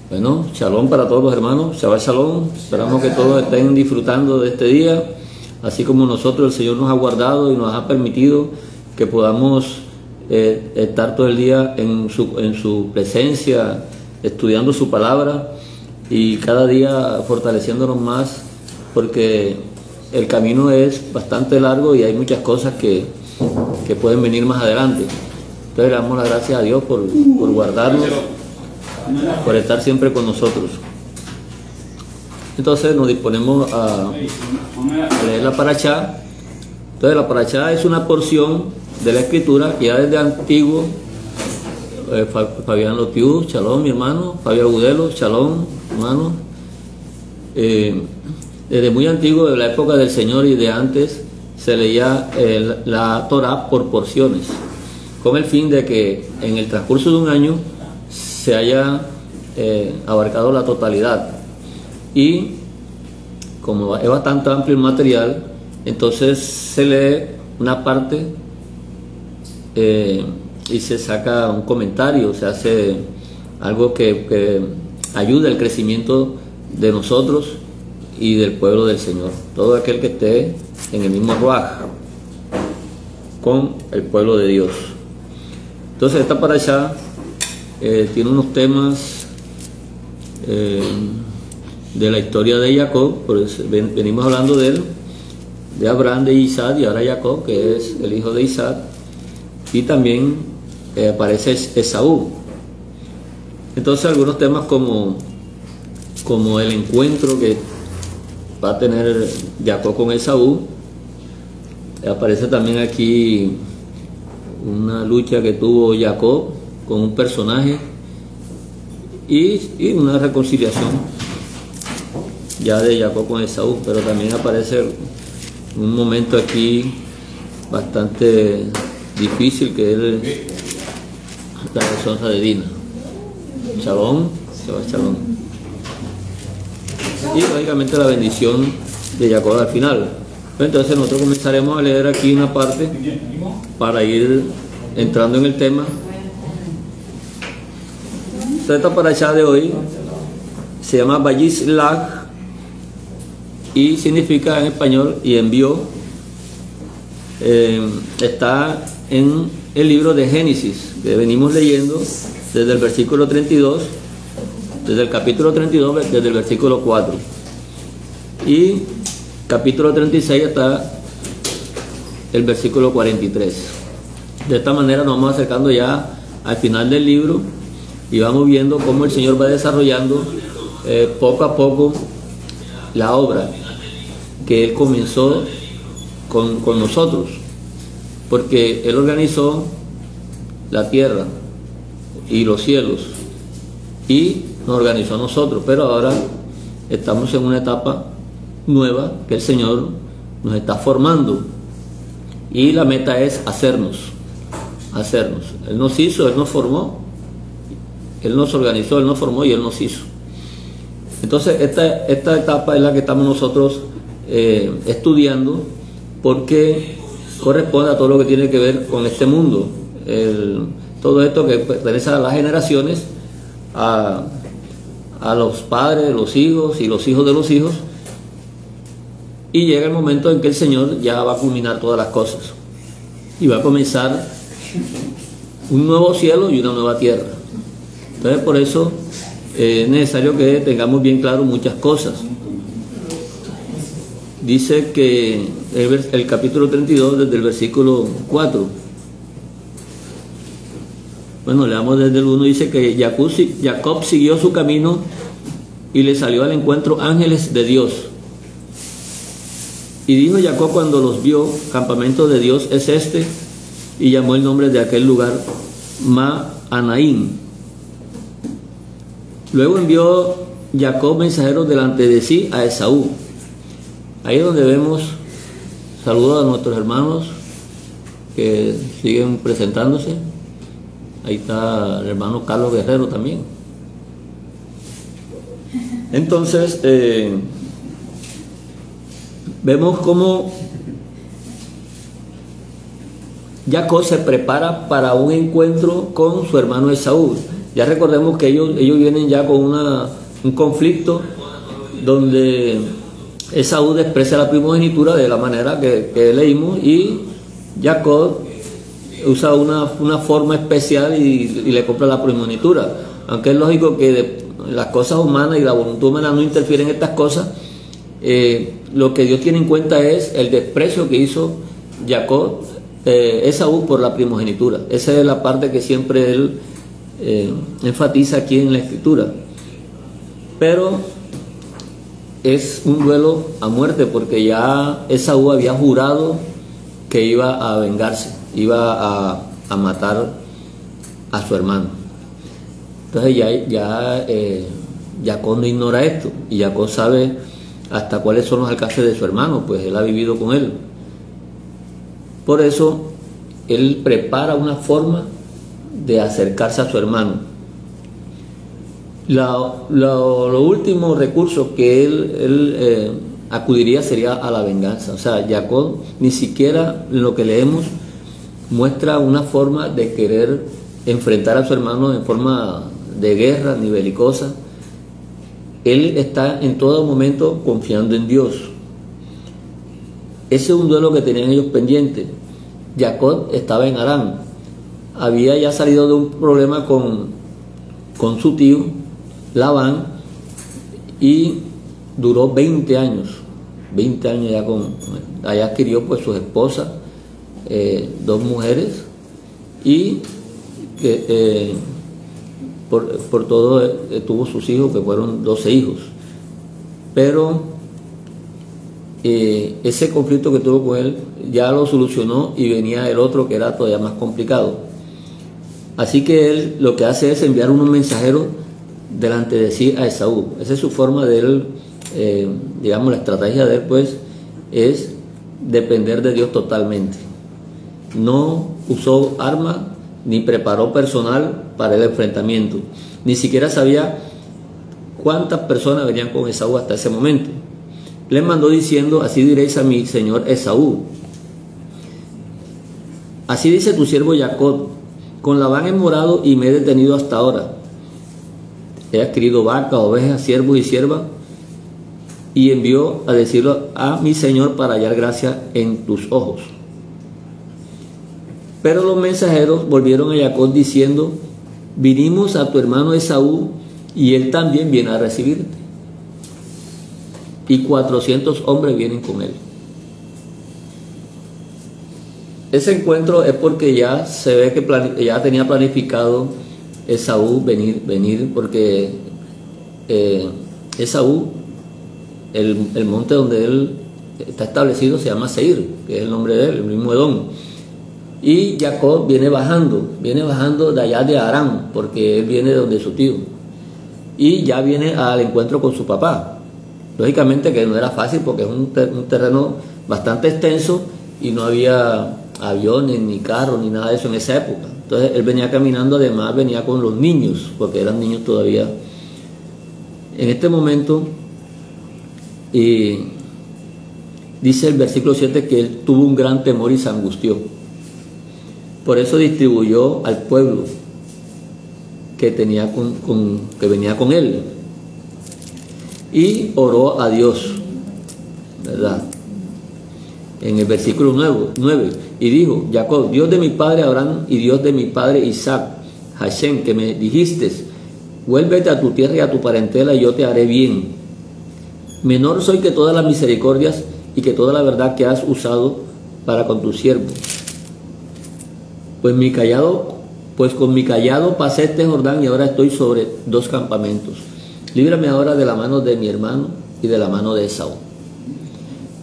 Bueno, shalom para todos los hermanos, Shabbat shalom. Esperamos que todos estén disfrutando de este día, así como nosotros. El Señor nos ha guardado y nos ha permitido que podamos estar todo el día en su presencia, estudiando su palabra y cada día fortaleciéndonos más, porque el camino es bastante largo y hay muchas cosas que pueden venir más adelante. Entonces le damos las gracias a Dios por guardarnos, por estar siempre con nosotros. Entonces nos disponemos a leer la parashá. Entonces la parashá es una porción de la escritura que ya desde antiguo, Fabián Lopiú, shalom mi hermano, Fabio Agudelo, shalom hermano, desde muy antiguo, de la época del Señor y de antes, se leía la Torá por porciones, con el fin de que en el transcurso de un año se haya abarcado la totalidad. Y como es bastante amplio el material, entonces se lee una parte y se saca un comentario, se hace algo que ayude al crecimiento de nosotros y del pueblo del Señor, todo aquel que esté en el mismo ruaj con el pueblo de Dios. Entonces esta parashá tiene unos temas de la historia de Jacob, por eso venimos hablando de él, de Abraham, de Isaac, y ahora Jacob, que es el hijo de Isaac, y también aparece Esaú. Entonces algunos temas como el encuentro que va a tener Jacob con Esaú, aparece también aquí una lucha que tuvo Jacob con un personaje y una reconciliación ya de Jacob con Esaú, pero también aparece un momento aquí bastante difícil, que es la deshonra de Dina. Shalom, shalom. Y lógicamente la bendición de Jacob al final. Entonces nosotros comenzaremos a leer aquí una parte para ir entrando en el tema. Esta parashá de hoy se llama Vayislach y significa en español y envió. Está en el libro de Génesis, que venimos leyendo desde el versículo 32, desde el capítulo 32, desde el versículo 4, y capítulo 36 hasta el versículo 43. De esta manera nos vamos acercando ya al final del libro y vamos viendo cómo el Señor va desarrollando poco a poco la obra que Él comenzó con nosotros, porque Él organizó la tierra y los cielos y nos organizó a nosotros, pero ahora estamos en una etapa nueva que el Señor nos está formando y la meta es hacernos. Él nos hizo, Él nos formó, Él nos organizó, Él nos formó y Él nos hizo. Entonces esta etapa es la que estamos nosotros estudiando, porque corresponde a todo lo que tiene que ver con este mundo, todo esto que pertenece a las generaciones, a los padres, los hijos y los hijos de los hijos, y llega el momento en que el Señor ya va a culminar todas las cosas y va a comenzar un nuevo cielo y una nueva tierra. Entonces por eso es necesario que tengamos bien claro muchas cosas. Dice que el capítulo 32 desde el versículo 4, bueno, leamos desde el 1, dice que Jacob siguió su camino y le salió al encuentro ángeles de Dios. Y dijo Jacob cuando los vio: campamento de Dios es este, y llamó el nombre de aquel lugar Mahanaim. Luego envió Jacob mensajeros delante de sí a Esaú. Ahí es donde vemos, saludos a nuestros hermanos que siguen presentándose. Ahí está el hermano Carlos Guerrero también. Entonces vemos cómo Jacob se prepara para un encuentro con su hermano Esaú. Ya recordemos que ellos vienen ya con un conflicto donde Esaú desprecia la primogenitura de la manera que leímos, y Jacob usa una forma especial y le compra la primogenitura. Aunque es lógico que las cosas humanas y la voluntad humana no interfieren en estas cosas, lo que Dios tiene en cuenta es el desprecio que hizo Jacob, Esaú, por la primogenitura. Esa es la parte que siempre él enfatiza aquí en la escritura. Pero es un duelo a muerte, porque ya Esaú había jurado que iba a vengarse, iba a matar a su hermano. Entonces Jacob no ignora esto, y Jacob sabe hasta cuáles son los alcances de su hermano, pues él ha vivido con él. Por eso él prepara una forma de acercarse a su hermano. Lo último recurso que él acudiría sería a la venganza. O sea, Jacob ni siquiera en lo que leemos muestra una forma de querer enfrentar a su hermano en forma de guerra ni belicosa. Él está en todo momento confiando en Dios. Ese es un duelo que tenían ellos pendiente. Jacob estaba en Harán, había ya salido de un problema con su tío Labán, y duró 20 años ya allá adquirió pues sus esposas, 2 mujeres, y por todo tuvo sus hijos, que fueron 12 hijos. Pero ese conflicto que tuvo con él ya lo solucionó, y venía el otro que era todavía más complicado. Así que él lo que hace es enviar unos mensajeros delante de sí a Esaú. Esa es su forma de él, digamos, la estrategia de él pues es depender de Dios totalmente. No usó armas ni preparó personal para el enfrentamiento, ni siquiera sabía cuántas personas venían con Esaú hasta ese momento. Les mandó diciendo: así diréis a mi señor Esaú, así dice tu siervo Jacob, con Labán he morado y me he detenido hasta ahora. He adquirido vacas, ovejas, siervos y siervas, y envió a decirlo a mi señor para hallar gracia en tus ojos. Pero los mensajeros volvieron a Jacob diciendo: vinimos a tu hermano Esaú, y él también viene a recibirte, y 400 hombres vienen con él. Ese encuentro es porque ya se ve que ya tenía planificado Esaú venir, porque Esaú, el monte donde él está establecido se llama Seir, que es el nombre de él, el mismo Edom. Y Jacob viene bajando de allá de Harán, porque él viene de donde su tío, y ya viene al encuentro con su papá. Lógicamente que no era fácil, porque es un terreno bastante extenso y no había aviones, ni carros, ni nada de eso en esa época. Entonces él venía caminando, además venía con los niños, porque eran niños todavía. En este momento, dice el versículo 7 que él tuvo un gran temor y se angustió. Por eso distribuyó al pueblo que venía con él, y oró a Dios, ¿verdad? En el versículo 9, y dijo: Jacob, Dios de mi padre Abraham y Dios de mi padre Isaac, Hashem, que me dijiste: vuélvete a tu tierra y a tu parentela, y yo te haré bien. Menor soy que todas las misericordias y que toda la verdad que has usado para con tu siervo. Pues con mi callado pasé este Jordán, y ahora estoy sobre 2 campamentos. Líbrame ahora de la mano de mi hermano y de la mano de Esaú.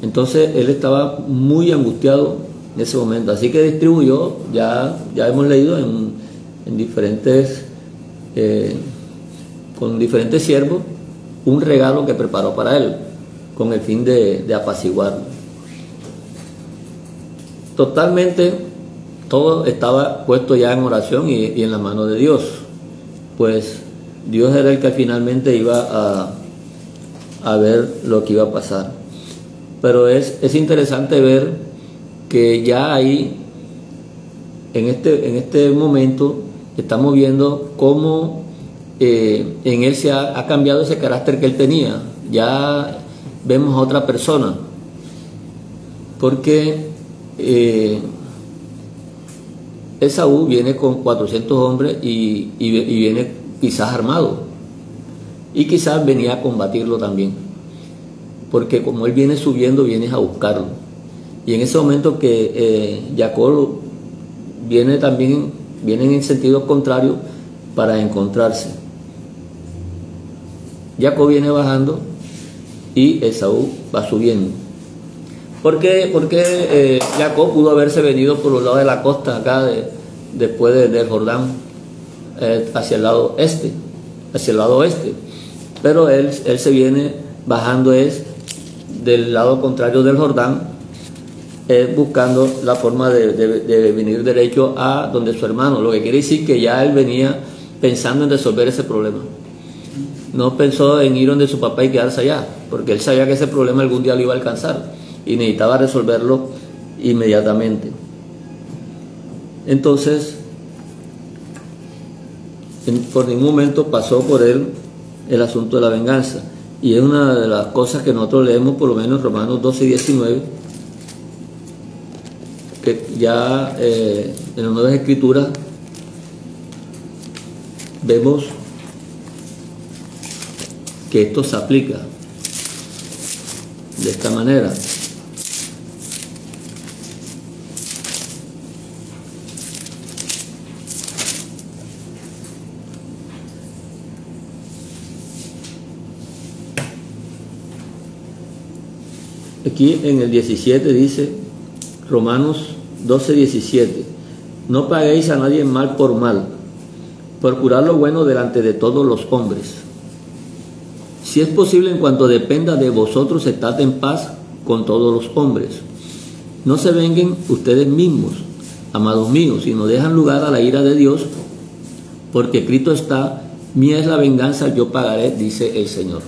Entonces él estaba muy angustiado en ese momento, así que distribuyó, ya hemos leído en diferentes, con diferentes siervos, un regalo que preparó para él, con el fin de apaciguarlo. Totalmente todo estaba puesto ya en oración y en la mano de Dios, pues Dios era el que finalmente iba a ver lo que iba a pasar. Pero es interesante ver que ya ahí, en este momento, estamos viendo cómo en él se ha cambiado ese carácter que él tenía. Ya vemos a otra persona, porque Esaú viene con 400 hombres y viene quizás armado, y quizás venía a combatirlo también, porque como él viene subiendo, viene a buscarlo. Y en ese momento que Jacob viene también, vienen en sentido contrario para encontrarse. Jacob viene bajando y Esaú va subiendo. Porque Jacob pudo haberse venido por los lados de la costa, acá después del Jordán, hacia el lado este, hacia el lado oeste. Pero él se viene bajando del lado contrario del Jordán, buscando la forma de venir derecho a donde su hermano, lo que quiere decir que ya él venía pensando en resolver ese problema. No pensó en ir donde su papá y quedarse allá, porque él sabía que ese problema algún día lo iba a alcanzar y necesitaba resolverlo inmediatamente. Entonces, por ningún momento pasó por él el asunto de la venganza, y es una de las cosas que nosotros leemos por lo menos en Romanos 12 y 19, que ya en las Nuevas Escrituras vemos que esto se aplica de esta manera. Aquí en el 17 dice, Romanos 12, 17, no paguéis a nadie mal por mal, procurad lo bueno delante de todos los hombres. Si es posible, en cuanto dependa de vosotros, estad en paz con todos los hombres. No se venguen ustedes mismos, amados míos, sino dejan lugar a la ira de Dios, porque escrito está, mía es la venganza, yo pagaré, dice el Señor.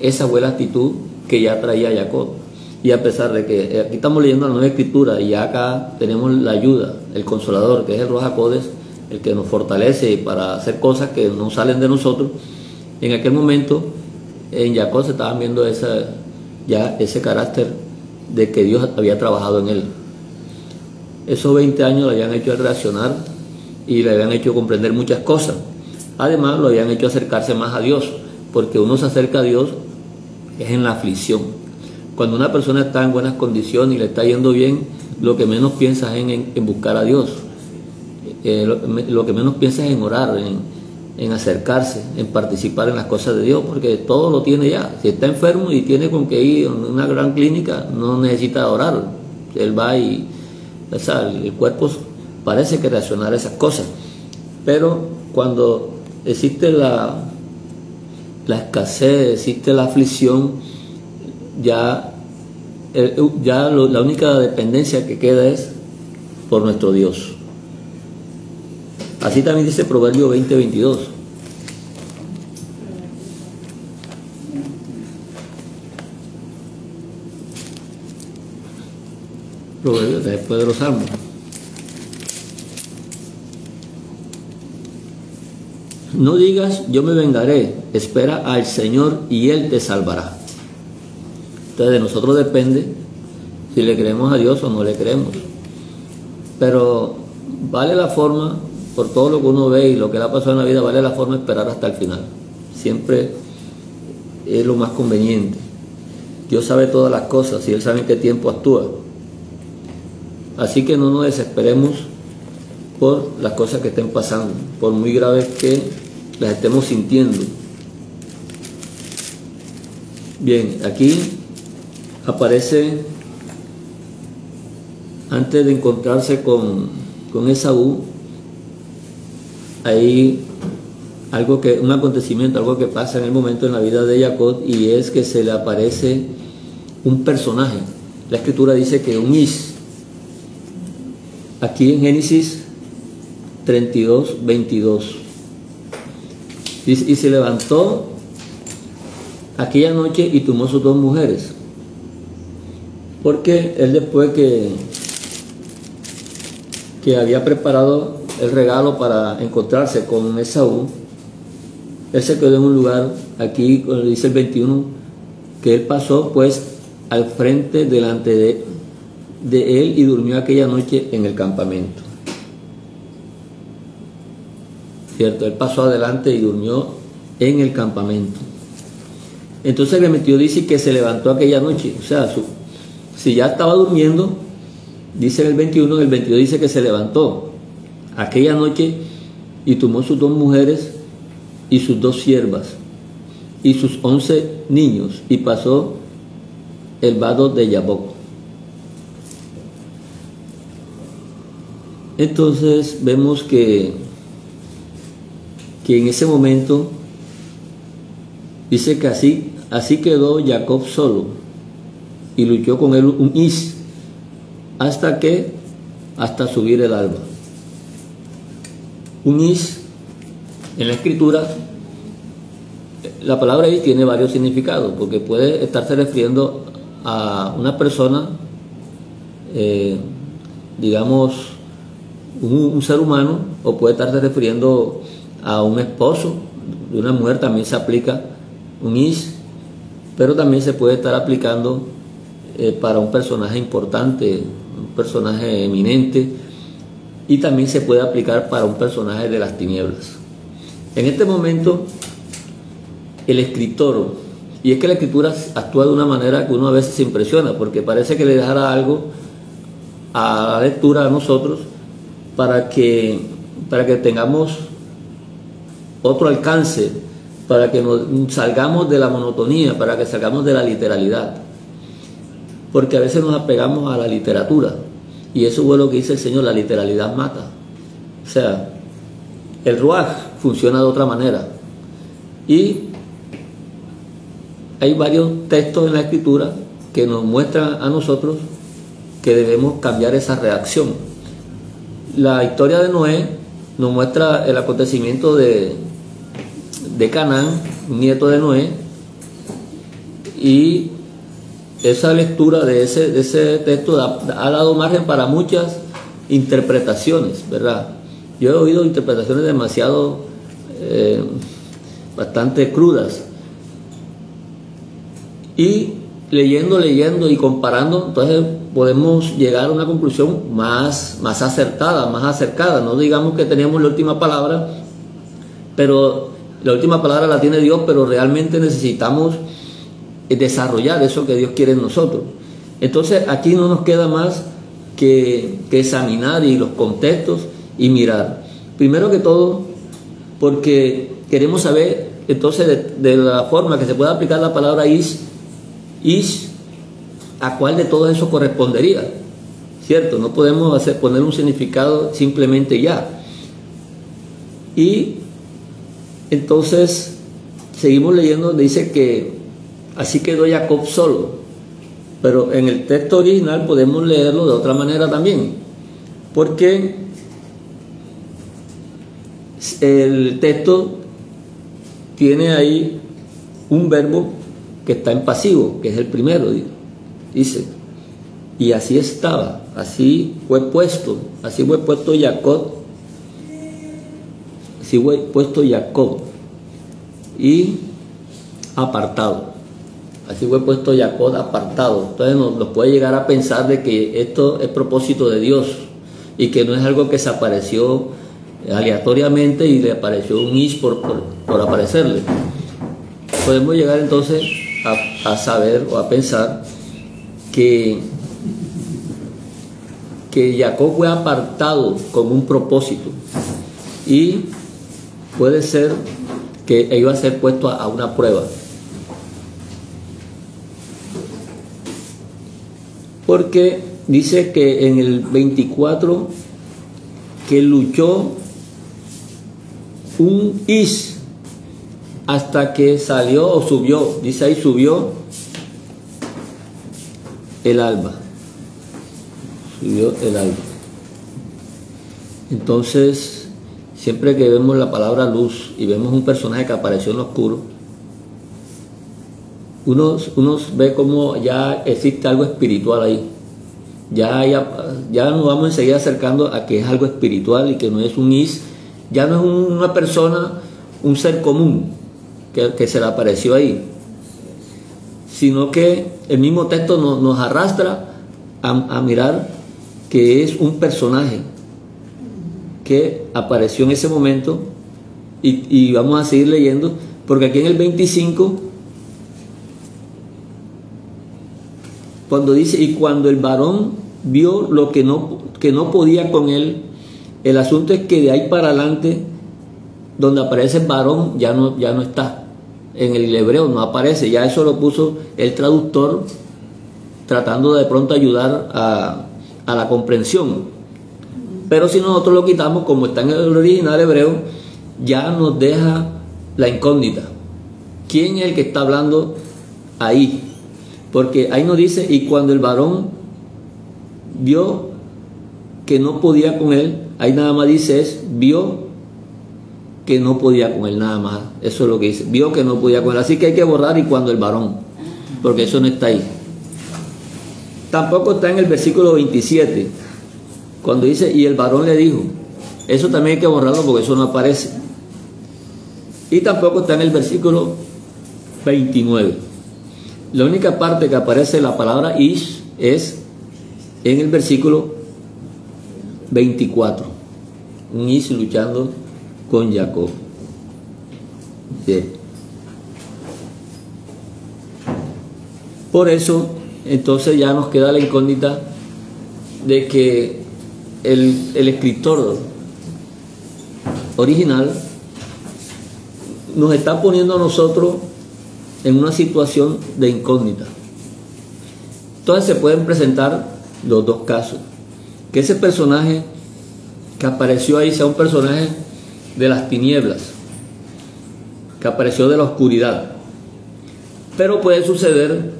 Esa fue la actitud que ya traía Jacob. Y a pesar de que aquí estamos leyendo la Nueva Escritura y ya acá tenemos la ayuda, el Consolador, que es el Ruach HaKodesh, el que nos fortalece para hacer cosas que no salen de nosotros, en aquel momento en Jacob se estaban viendo ese carácter de que Dios había trabajado en él. Esos 20 años le habían hecho reaccionar y le habían hecho comprender muchas cosas. Además, lo habían hecho acercarse más a Dios, porque uno se acerca a Dios es en la aflicción. Cuando una persona está en buenas condiciones y le está yendo bien, lo que menos piensa es en buscar a Dios. Lo que menos piensa es en orar, en acercarse, en participar en las cosas de Dios, porque todo lo tiene ya. Si está enfermo y tiene con que ir a una gran clínica, no necesita orar. Él va y, o sea, el cuerpo parece que reaccionar a esas cosas. Pero cuando existe la escasez, existe la aflicción, ya la única dependencia que queda es por nuestro Dios. Así también dice Proverbio 20:22. Proverbio después de los Salmos. No digas, yo me vengaré, espera al Señor y Él te salvará. Entonces de nosotros depende si le creemos a Dios o no le creemos. Pero vale la forma, por todo lo que uno ve y lo que le ha pasado en la vida, vale la forma de esperar hasta el final. Siempre es lo más conveniente. Dios sabe todas las cosas y Él sabe en qué tiempo actúa. Así que no nos desesperemos por las cosas que estén pasando, por muy graves que las estemos sintiendo. Bien, aquí aparece, antes de encontrarse con Esaú, hay un acontecimiento, algo que pasa en el momento en la vida de Jacob, y es que se le aparece un personaje. La Escritura dice que un Is. Aquí en Génesis 32, 22. Y se levantó aquella noche y tomó sus 2 mujeres. Porque él, después que había preparado el regalo para encontrarse con Esaú, Él se quedó en un lugar, aquí cuando dice el 21, que él pasó pues al frente delante de él y durmió aquella noche en el campamento. ¿Cierto? Él pasó adelante y durmió en el campamento. Entonces el 22 dice que se levantó aquella noche. O sea, si ya estaba durmiendo, dice en el 21, en el 22 dice que se levantó aquella noche y tomó sus 2 mujeres y sus 2 siervas y sus 11 niños y pasó el vado de Jaboc. Entonces vemos que en ese momento dice que así quedó Jacob solo y luchó con él un is hasta subir el alba. Un is en la escritura, la palabra is tiene varios significados, porque puede estarse refiriendo a una persona, digamos un ser humano, o puede estarse refiriendo a un esposo de una mujer. También se aplica un is, pero también se puede estar aplicando para un personaje importante, un personaje eminente, y también se puede aplicar para un personaje de las tinieblas. En este momento el escritor, y es que la escritura actúa de una manera que uno a veces se impresiona, porque parece que le dejara algo a la lectura a nosotros para que tengamos otro alcance, para que nos salgamos de la monotonía, para que salgamos de la literalidad, porque a veces nos apegamos a la literatura, y eso fue lo que dice el Señor: la literalidad mata. O sea, el ruaj funciona de otra manera, y hay varios textos en la escritura que nos muestran a nosotros que debemos cambiar esa reacción. La historia de Noé nos muestra el acontecimiento de Canaán, nieto de Noé, y esa lectura de ese texto ha dado margen para muchas interpretaciones, ¿verdad? Yo he oído interpretaciones demasiado bastante crudas, y leyendo y comparando, entonces podemos llegar a una conclusión más acertada, más acercada. No digamos que tenemos la última palabra, pero la última palabra la tiene Dios, pero realmente necesitamos desarrollar eso que Dios quiere en nosotros. Entonces aquí no nos queda más que examinar y los contextos y mirar. Primero que todo, porque queremos saber entonces de la forma que se puede aplicar la palabra is, a cuál de todo eso correspondería, ¿cierto? No podemos poner un significado simplemente ya. Y entonces seguimos leyendo donde dice que así quedó Jacob solo, pero en el texto original podemos leerlo de otra manera también, porque el texto tiene ahí un verbo que está en pasivo, que es el primero. Dice, y así estaba, así fue puesto Jacob, y apartado. Así fue puesto Jacob apartado. Entonces nos puede llegar a pensar de que esto es propósito de Dios y que no es algo que se apareció aleatoriamente y le apareció un is por aparecerle. Podemos llegar entonces a saber o a pensar que Jacob fue apartado con un propósito, y puede ser que iba a ser puesto a una prueba, porque dice que en el 24 que luchó un is hasta que salió o subió, dice ahí, subió el alba. Subió el alba. Entonces, siempre que vemos la palabra luz y vemos un personaje que apareció en lo oscuro, uno ve como ya existe algo espiritual ahí. Ya nos vamos enseguida acercando a que es algo espiritual y que no es un is, ya no es una persona, un ser común, que se le apareció ahí, sino que el mismo texto nos arrastra a mirar que es un personaje que apareció en ese momento, y vamos a seguir leyendo, porque aquí en el 25, cuando dice, y cuando el varón vio lo que no podía con él, el asunto es que de ahí para adelante, donde aparece el varón, ya no está. En el hebreo no aparece, ya eso lo puso el traductor tratando de pronto ayudar a la comprensión. Pero si nosotros lo quitamos, como está en el original hebreo, ya nos deja la incógnita. ¿Quién es el que está hablando ahí? Porque ahí nos dice, y cuando el varón vio que no podía con él, ahí nada más dice vio que no podía con él, nada más. Eso es lo que dice, vio que no podía con él. Así que hay que borrar y cuando el varón, porque eso no está ahí. Tampoco está en el versículo 27, cuando dice, y el varón le dijo. Eso también hay que borrarlo porque eso no aparece. Y tampoco está en el versículo 29. La única parte que aparece la palabra ish es en el versículo 24. Un ish luchando con Jacob. Bien. Por eso, entonces ya nos queda la incógnita de que el escritor original nos está poniendo a nosotros en una situación de incógnita. Entonces se pueden presentar los dos casos: que ese personaje que apareció ahí sea un personaje de las tinieblas, que apareció de la oscuridad, pero puede suceder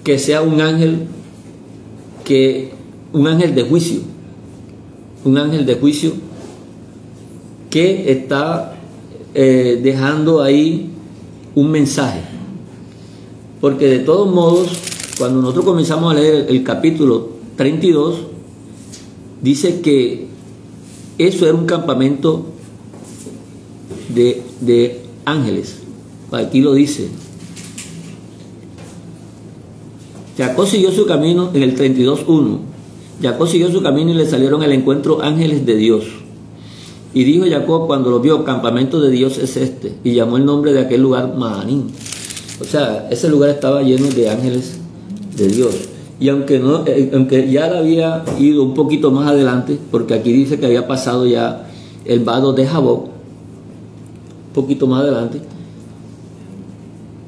que sea un ángel de juicio, que está dejando ahí un mensaje. Porque de todos modos, cuando nosotros comenzamos a leer el capítulo 32, dice que eso era un campamento de ángeles. Aquí lo dice. Jacob siguió su camino en el 32:1. Jacob siguió su camino y le salieron al encuentro ángeles de Dios. Y dijo Jacob cuando lo vio, campamento de Dios es este. Y llamó el nombre de aquel lugar Mahanín. O sea, ese lugar estaba lleno de ángeles de Dios. Y aunque ya había ido un poquito más adelante, porque aquí dice que había pasado ya el vado de Jaboc, un poquito más adelante,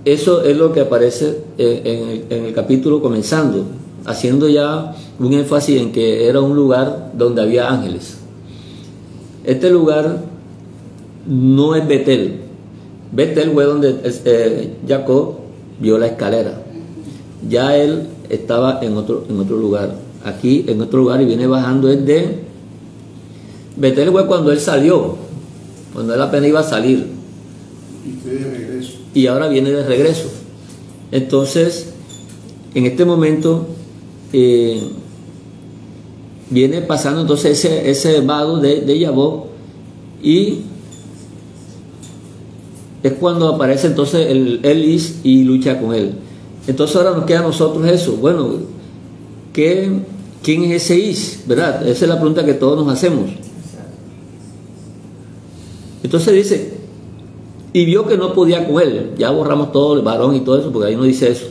eso es lo que aparece en el capítulo comenzando, haciendo ya un énfasis en que era un lugar donde había ángeles. Este lugar no es Betel. Betel fue donde Jacob vio la escalera. Ya él estaba en otro lugar. Aquí en otro lugar, y viene bajando es de Betel. Fue cuando él salió, cuando él apenas iba a salir, y fue de regreso, y ahora viene de regreso. Entonces en este momento viene pasando entonces ese vado de Jaboc, y es cuando aparece entonces el Ish y lucha con él. Entonces ahora nos queda a nosotros eso. Bueno, ¿quién es ese Ish? ¿Verdad? Esa es la pregunta que todos nos hacemos. Entonces dice, y vio que no podía con él. Ya borramos todo el varón y todo eso, porque ahí no dice eso.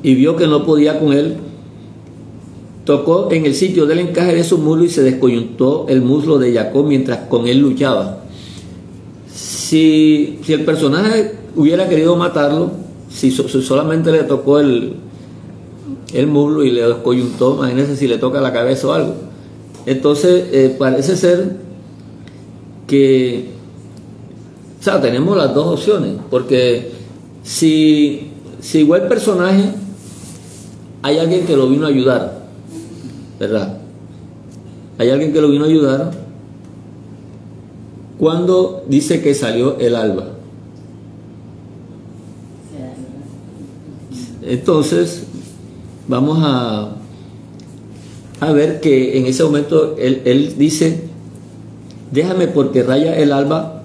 Y vio que no podía con él. Tocó en el sitio del encaje de su muslo y se descoyuntó el muslo de Jacob mientras con él luchaba. Si el personaje hubiera querido matarlo, si solamente le tocó el muslo y le descoyuntó, imagínense si le toca la cabeza o algo. Entonces parece ser que, o sea, tenemos las dos opciones, porque si igual el personaje hay alguien que lo vino a ayudar, ¿verdad? Hay alguien que lo vino a ayudar cuando dice que salió el alba. Entonces vamos a ver que en ese momento él dice, déjame porque raya el alba,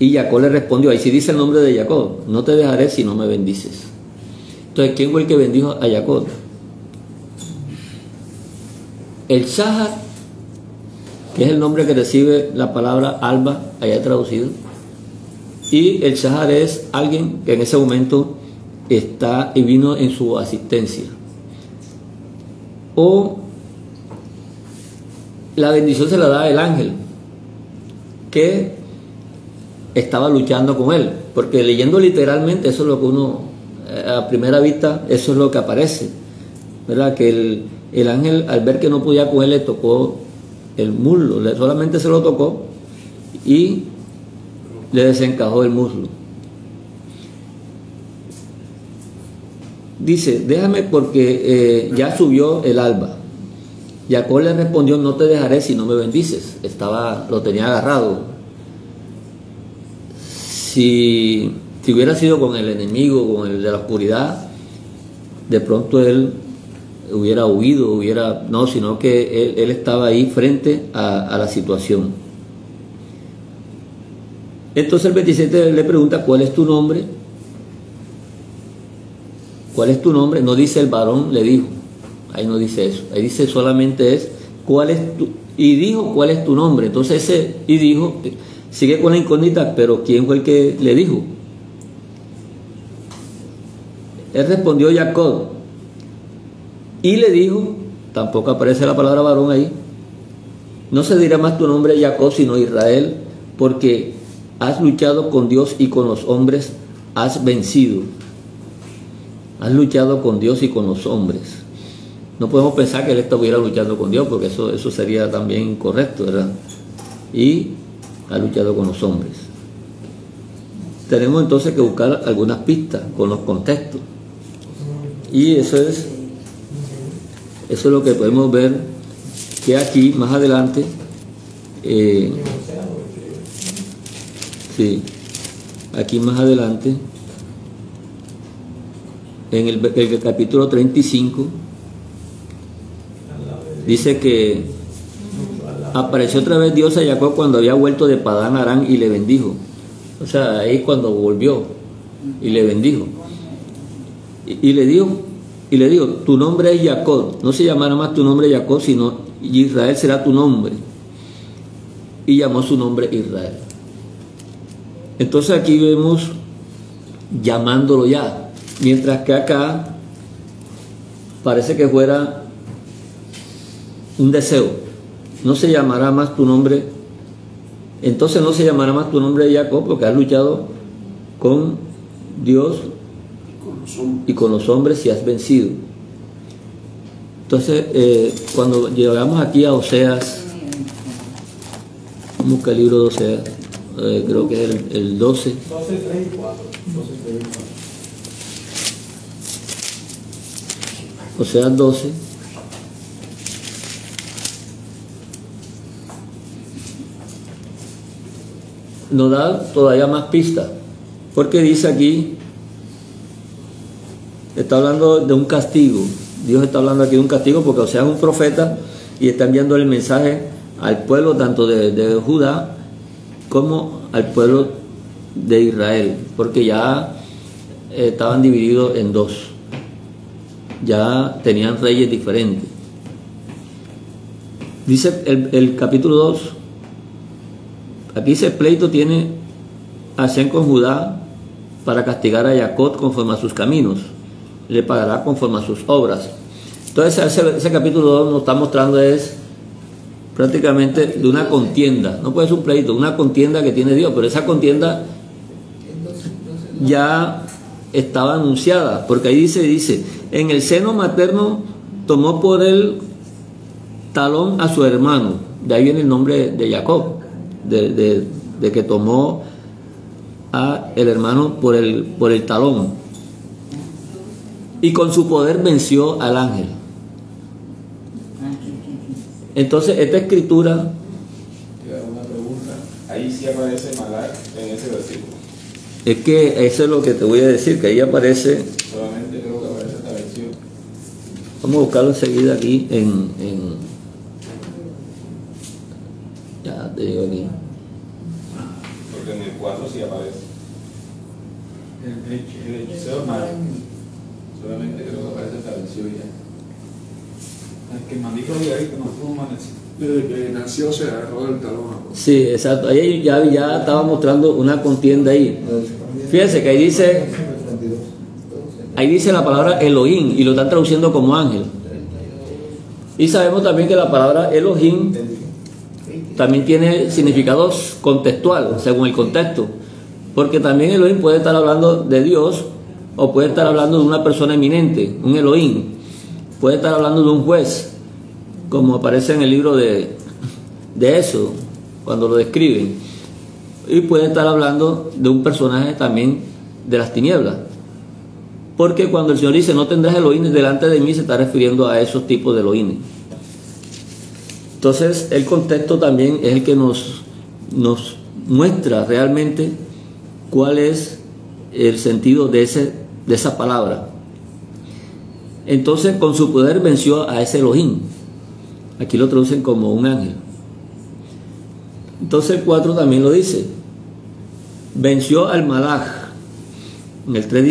Y Jacob le respondió, ahí sí dice el nombre de Jacob, no te dejaré si no me bendices. Entonces, ¿quién fue el que bendijo a Jacob? El Shahar, que es el nombre que recibe la palabra alba, allá traducido. Y el Shahar es alguien que en ese momento está y vino en su asistencia. O la bendición se la da el ángel que estaba luchando con él, porque leyendo literalmente eso es lo que uno, a primera vista, eso es lo que aparece, ¿verdad? Que el ángel, al ver que no podía con él, le tocó el muslo, solamente se lo tocó y le desencajó el muslo. Dice, déjame porque ya subió el alba. Jacob le respondió, no te dejaré si no me bendices. Lo tenía agarrado. Si hubiera sido con el enemigo, con el de la oscuridad, de pronto él hubiera huido, no, sino que él estaba ahí frente a la situación. Entonces el 27 le pregunta, ¿cuál es tu nombre? ¿Cuál es tu nombre? No dice el varón, le dijo. Ahí no dice eso. Ahí dice solamente ¿cuál es tu? Y dijo, ¿cuál es tu nombre? Entonces ese y dijo, sigue con la incógnita, pero ¿quién fue el que le dijo? Él respondió Jacob. Y le dijo, tampoco aparece la palabra varón ahí, no se dirá más tu nombre Jacob, sino Israel, porque has luchado con Dios y con los hombres has vencido. Has luchado con Dios y con los hombres. No podemos pensar que él estuviera luchando con Dios, porque eso sería también incorrecto, ¿verdad? Y ha luchado con los hombres. Tenemos entonces que buscar algunas pistas con los contextos. Y eso es lo que podemos ver, que aquí más adelante, aquí más adelante, en el capítulo 35, dice que apareció otra vez Dios a Jacob cuando había vuelto de Padán Aram y le bendijo. O sea, ahí cuando volvió y le bendijo. Y le dijo, tu nombre es Jacob, no se llamará más tu nombre Jacob, sino Israel será tu nombre. Y llamó su nombre Israel. Entonces aquí vemos llamándolo ya, mientras que acá parece que fuera un deseo. No se llamará más tu nombre, entonces no se llamará más tu nombre Jacob, porque has luchado con Dios y con los hombres y has vencido. Entonces, cuando llegamos aquí a Oseas, ¿cómo que el libro de Oseas? Creo que es el 12. 12, 3 y 4. 12, 3 y 4. Oseas 12. Nos da todavía más pistas, porque dice aquí, está hablando de un castigo. Dios está hablando aquí de un castigo porque Oseas es un profeta y está enviando el mensaje al pueblo tanto de Judá como al pueblo de Israel, porque ya estaban divididos en dos, ya tenían reyes diferentes. Dice el capítulo 2, aquí dice, pleito tiene Hashem con Judá para castigar a Jacob conforme a sus caminos, le pagará conforme a sus obras. Entonces ese capítulo 2 nos está mostrando es prácticamente de una contienda, no puede ser un pleito, una contienda que tiene Dios, pero esa contienda ya estaba anunciada, porque ahí dice, en el seno materno tomó por el talón a su hermano, de ahí viene el nombre de Jacob, de que tomó a el hermano por el talón, y con su poder venció al ángel. Entonces esta escritura, una pregunta, ahí sí aparece Malak en ese versículo. es que eso es lo que te voy a decir, que ahí aparece, Solamente creo que aparece esta versión. vamos a buscarlo enseguida aquí ya te digo aquí, Porque en el 4 sí aparece. El hechicero malo. Solamente creo que aparece hasta venció ya. El que maldito diga ahí que no pudo amanecer. Desde que nació se agarró del talón. Sí, exacto. Ahí ya estaba mostrando una contienda ahí. Fíjense que ahí dice la palabra Elohim y lo están traduciendo como ángel. Y sabemos también que la palabra Elohim también tiene significados contextual, según el contexto. Porque también Elohim puede estar hablando de Dios o puede estar hablando de una persona eminente, un Elohim. Puede estar hablando de un juez, como aparece en el libro de Éxodo, cuando lo describen. Y puede estar hablando de un personaje también de las tinieblas. Porque cuando el Señor dice, no tendrás Elohim delante de mí, se está refiriendo a esos tipos de Elohim. Entonces, el contexto también es el que nos muestra realmente cuál es el sentido de esa palabra. Entonces, con su poder venció a ese Elohim. Aquí lo traducen como un ángel. Entonces, el 4 también lo dice. Venció al Malach. En el 3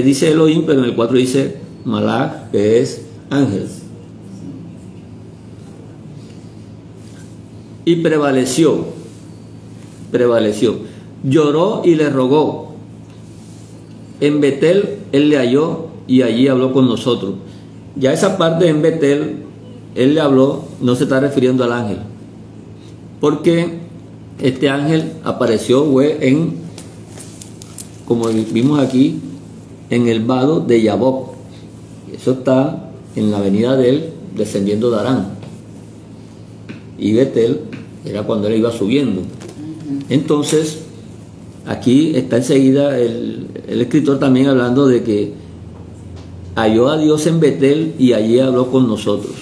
dice Elohim, pero en el 4 dice Malach, que es ángel. Y prevaleció. Lloró y le rogó. En Betel él le halló y allí habló con nosotros. Ya esa parte en Betel, él le habló, no se está refiriendo al ángel. Porque este ángel apareció como vimos aquí, en el vado de Yabok. Eso está en la avenida de él, descendiendo de Arán. Y Betel era cuando él iba subiendo. Entonces, aquí está enseguida el escritor también hablando de que halló a Dios en Betel y allí habló con nosotros.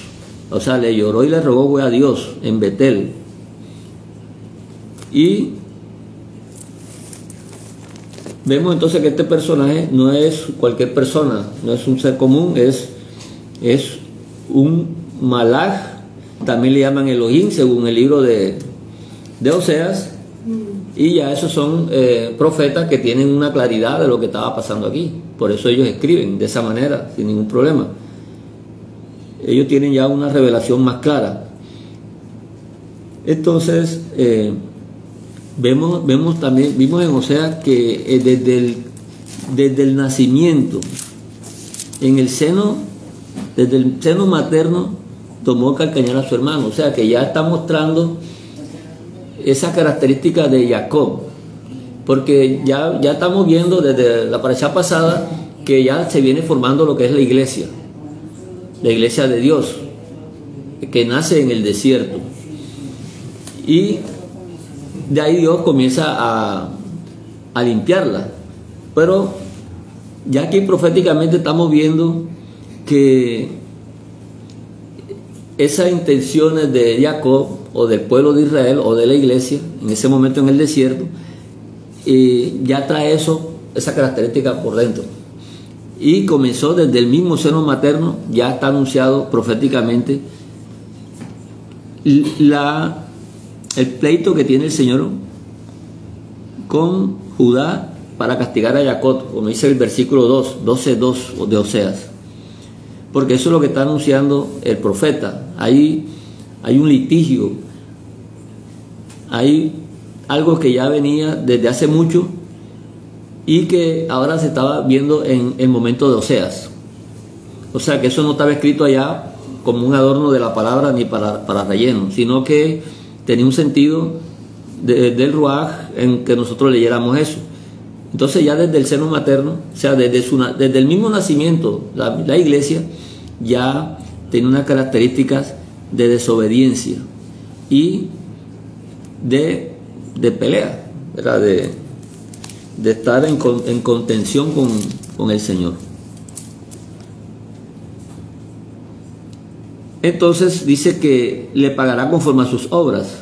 O sea, le lloró y le rogó a Dios en Betel. Y vemos entonces que este personaje no es cualquier persona, no es un ser común, es un Malach, también le llaman Elohim según el libro de Oseas, y ya esos son profetas que tienen una claridad de lo que estaba pasando aquí, por eso ellos escriben de esa manera, sin ningún problema. Ellos tienen ya una revelación más clara. Entonces, vimos en Oseas que desde el nacimiento, desde el seno materno, tomó calcañar a su hermano. O sea que ya está mostrando esa característica de Jacob, porque ya estamos viendo desde la parashá pasada que ya se viene formando lo que es la iglesia de Dios, que nace en el desierto. Y de ahí Dios comienza a limpiarla. Pero ya aquí proféticamente estamos viendo que esas intenciones de Jacob o del pueblo de Israel o de la iglesia en ese momento en el desierto, ya trae esa característica por dentro. Y comenzó desde el mismo seno materno, ya está anunciado proféticamente el pleito que tiene el Señor con Judá para castigar a Jacob, como dice el versículo 12:2 de Oseas. Porque eso es lo que está anunciando el profeta. Hay un litigio, hay algo que ya venía desde hace mucho y que ahora se estaba viendo en el momento de Oseas. O sea que eso no estaba escrito allá como un adorno de la palabra ni para relleno, sino que tenía un sentido del Ruach en que nosotros leyéramos eso. Entonces ya desde el seno materno, o sea, desde el mismo nacimiento, la iglesia ya tiene unas características de desobediencia y de pelea, ¿verdad? De estar en contención con el Señor. Entonces dice que le pagará conforme a sus obras,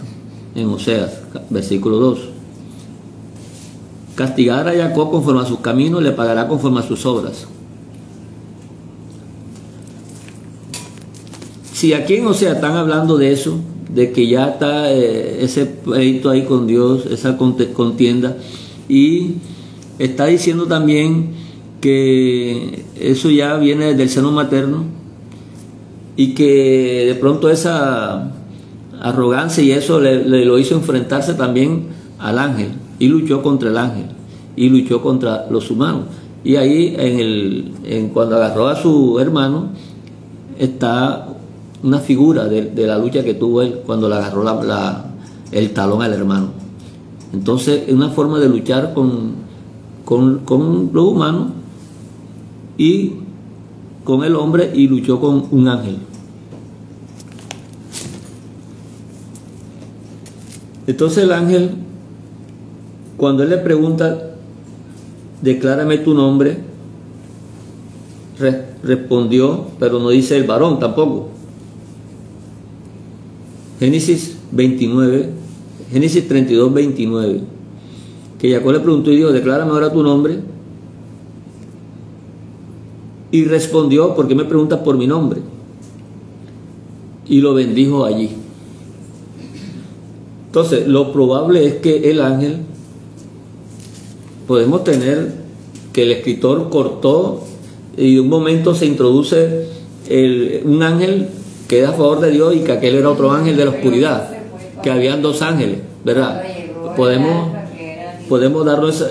en Oseas, versículo 2. Castigará a Jacob conforme a sus caminos, le pagará conforme a sus obras. Si aquí en Oseas están hablando de eso, de que ya está ese pleito ahí con Dios, esa contienda, y está diciendo también que eso ya viene del seno materno y que de pronto esa arrogancia y eso le lo hizo enfrentarse también al ángel, y luchó contra el ángel y luchó contra los humanos. Y ahí cuando agarró a su hermano está una figura de la lucha que tuvo él cuando le agarró el talón al hermano. Entonces es una forma de luchar con los humanos y con el hombre, y luchó con un ángel. Entonces el ángel, cuando él le pregunta, declárame tu nombre, respondió, pero no dice el varón tampoco. Génesis 32, 29, que Jacob le preguntó y dijo, declárame ahora tu nombre. Y respondió, ¿por qué me preguntas por mi nombre? Y lo bendijo allí. Entonces, lo probable es que el ángel, podemos tener que el escritor cortó y de un momento se introduce un ángel que es a favor de Dios y que aquel era otro ángel de la oscuridad, que habían dos ángeles, ¿verdad? Podemos darnos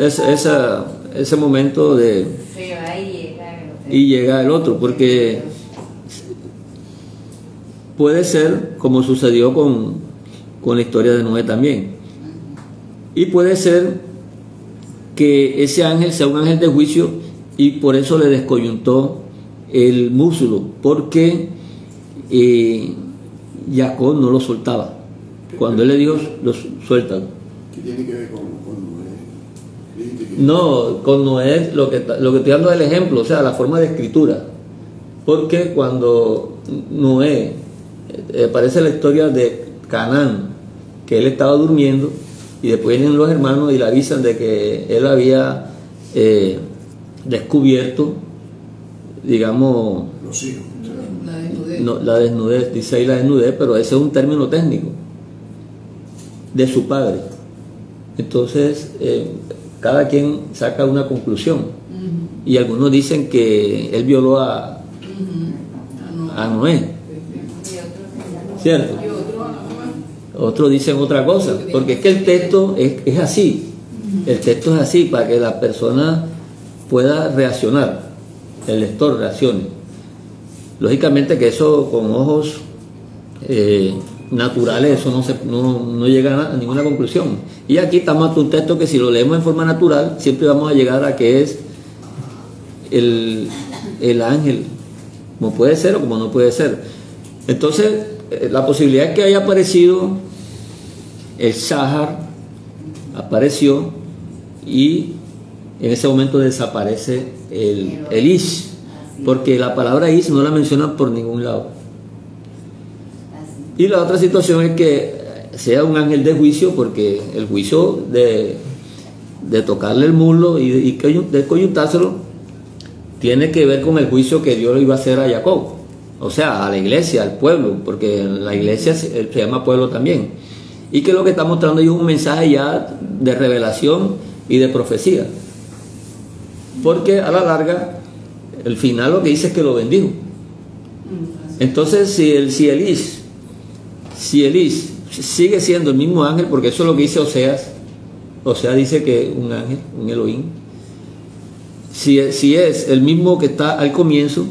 ese momento de... y llega el otro, porque puede ser como sucedió con la historia de Noé también, y puede ser que ese ángel sea un ángel de juicio y por eso le descoyuntó el muslo, porque Jacob no lo soltaba. Cuando él le dijo, lo sueltan. ¿Qué tiene que ver con Noé? No, con Noé, lo que estoy dando es el ejemplo, o sea, la forma de escritura. Porque cuando Noé, aparece la historia de Canaán, que él estaba durmiendo, y después vienen los hermanos y le avisan de que él había descubierto, digamos, los hijos. La desnudez, dice ahí la desnudez, pero ese es un término técnico de su padre. Entonces, cada quien saca una conclusión, y algunos dicen que él violó a Noé, ¿cierto? Otros dicen otra cosa, porque es que el texto es así, el texto es así para que la persona pueda reaccionar, el lector reaccione. Lógicamente que eso con ojos naturales, eso no llega a ninguna conclusión. Y aquí estamos ante un texto que si lo leemos en forma natural, siempre vamos a llegar a que es el ángel, como puede ser o como no puede ser. Entonces, la posibilidad es que haya aparecido el Shahar, apareció, y en ese momento desaparece el Ish, porque la palabra Ish no la mencionan por ningún lado. Y la otra situación es que sea un ángel de juicio, porque el juicio de tocarle el muslo y de coyuntárselo tiene que ver con el juicio que Dios iba a hacer a Jacob, o sea, a la iglesia, al pueblo, porque la iglesia se llama pueblo también, y que lo que está mostrando es un mensaje ya de revelación y de profecía, porque a la larga el final lo que dice es que lo bendijo. Entonces si el Ish sigue siendo el mismo ángel, porque eso es lo que dice Oseas dice que un ángel, un Elohim, si es el mismo que está al comienzo,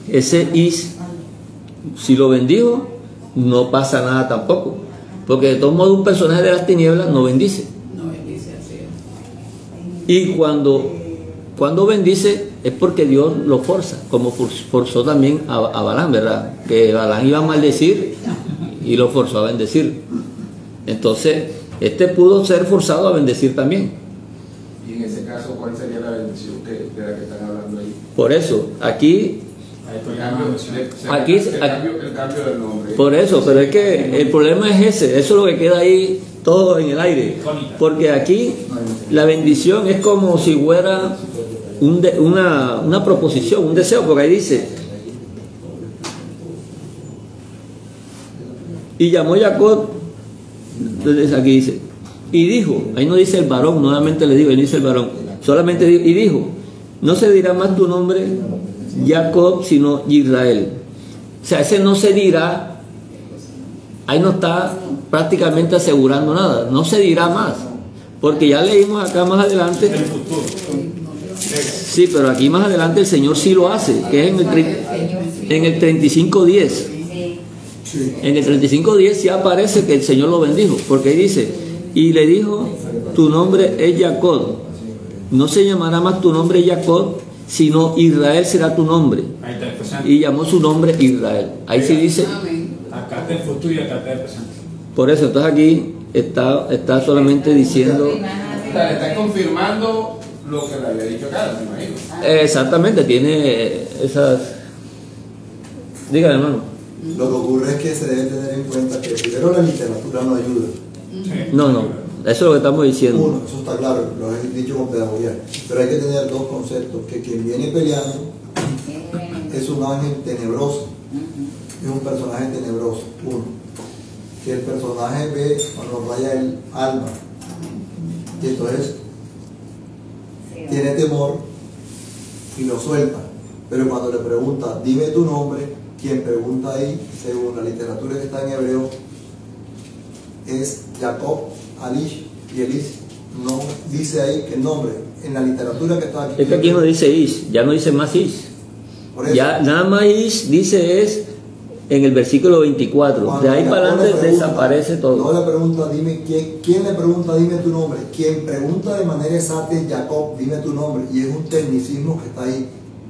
ese Ish, si lo bendijo, no pasa nada tampoco, porque de todos modos un personaje de las tinieblas no bendice. Y cuando bendice es porque Dios lo forza, como forzó también a Balaam, ¿verdad? Que Balaam iba a maldecir y lo forzó a bendecir. Entonces, pudo ser forzado a bendecir también. Y en ese caso, ¿cuál sería la bendición de la que están hablando ahí? Por eso, aquí el cambio del nombre. Por eso, pero es que el problema es ese, eso es lo que queda ahí todo en el aire, porque aquí la bendición es como si fuera una proposición, un deseo, porque ahí dice, y llamó Jacob, entonces aquí dice, y dijo, ahí no dice el varón, nuevamente le digo, ahí no dice el varón, solamente dijo, y dijo, no se dirá más tu nombre Jacob, sino Israel. O sea, ese no se dirá, ahí no está prácticamente asegurando nada, no se dirá más, porque ya leímos acá más adelante, El futuro. sí, pero aquí más adelante el Señor sí lo hace, que es en el 35:10. En el 35:10 sí aparece que el Señor lo bendijo, porque ahí dice, y le dijo, tu nombre es Jacob, no se llamará más tu nombre Jacob, sino Israel será tu nombre. Ahí está el presente. Y llamó su nombre Israel. Ahí sí dice, Acá está el futuro y acá está el presente. por eso, entonces aquí está solamente diciendo, O sea, le está confirmando lo que le había dicho acá, me imagino. exactamente, tiene esas... Dígame, hermano. Lo que ocurre es que se debe tener en cuenta que primero la literatura no ayuda. Sí. No, eso es lo que estamos diciendo. Uno, eso está claro, lo he dicho con pedagogía. Pero hay que tener dos conceptos, que quien viene peleando es un ángel tenebroso, es un personaje tenebroso, uno. Que el personaje ve cuando vaya el alma, y entonces tiene temor y lo suelta. Pero cuando le pregunta, dime tu nombre, quien pregunta ahí, según la literatura que está en hebreo, es Jacob, Alish y Elis. No dice ahí que el nombre. En la literatura que está aquí. Es que aquí no dice Ish, ya no dice más Ish. Por eso, Ya nada más Ish dice es en el versículo 24. cuando De ahí Jacob para le adelante pregunta, desaparece No todo. le pregunta, dime quién le pregunta, dime tu nombre. Quien pregunta de manera exacta es Jacob, dime tu nombre. Y es un tecnicismo que está ahí.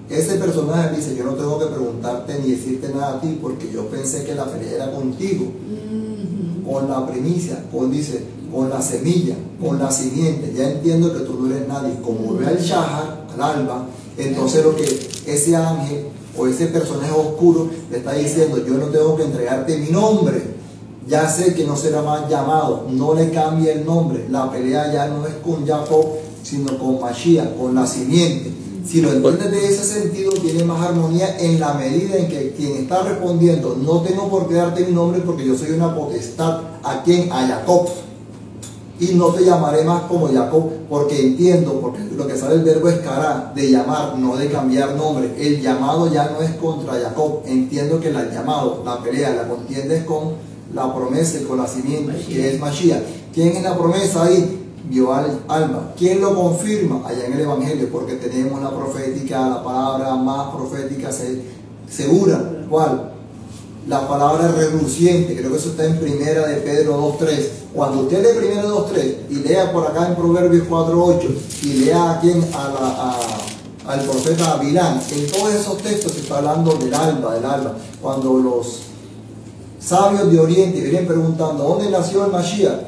Ese personaje dice, yo no tengo que preguntarte ni decirte nada a ti, porque yo pensé que la pelea era contigo, con la primicia, con la semilla, con la simiente. Ya entiendo que tú no eres nadie. Como ve al Shahar, al alba, entonces lo que ese ángel o ese personaje oscuro le está diciendo, yo no tengo que entregarte mi nombre, ya sé que no será más llamado, no le cambie el nombre. La pelea ya no es con Jacob, sino con Mashiach, con la simiente. Si lo entiendes de ese sentido, tiene más armonía en la medida en que quien está respondiendo, no tengo por qué darte mi nombre porque yo soy una potestad. ¿A quién? A Jacob. Y no te llamaré más como Jacob, porque entiendo, porque lo que sale el verbo es cara, de llamar, no de cambiar nombre. El llamado ya no es contra Jacob. Entiendo que el llamado, la pelea, la contienda es con la promesa y con la simiente, que es Mashiach. ¿Quién es la promesa ahí? Vio al alma. ¿Quién lo confirma? Allá en el Evangelio, porque tenemos la profética, la palabra más profética segura. ¿Cuál? La palabra reluciente. Creo que eso está en Primera de Pedro 2.3. Cuando usted lee Primera 2.3 y lea por acá en Proverbios 4.8 y lea aquí al profeta Bilán, en todos esos textos se está hablando del alba. Cuando los sabios de Oriente vienen preguntando, ¿dónde nació el Mashiach?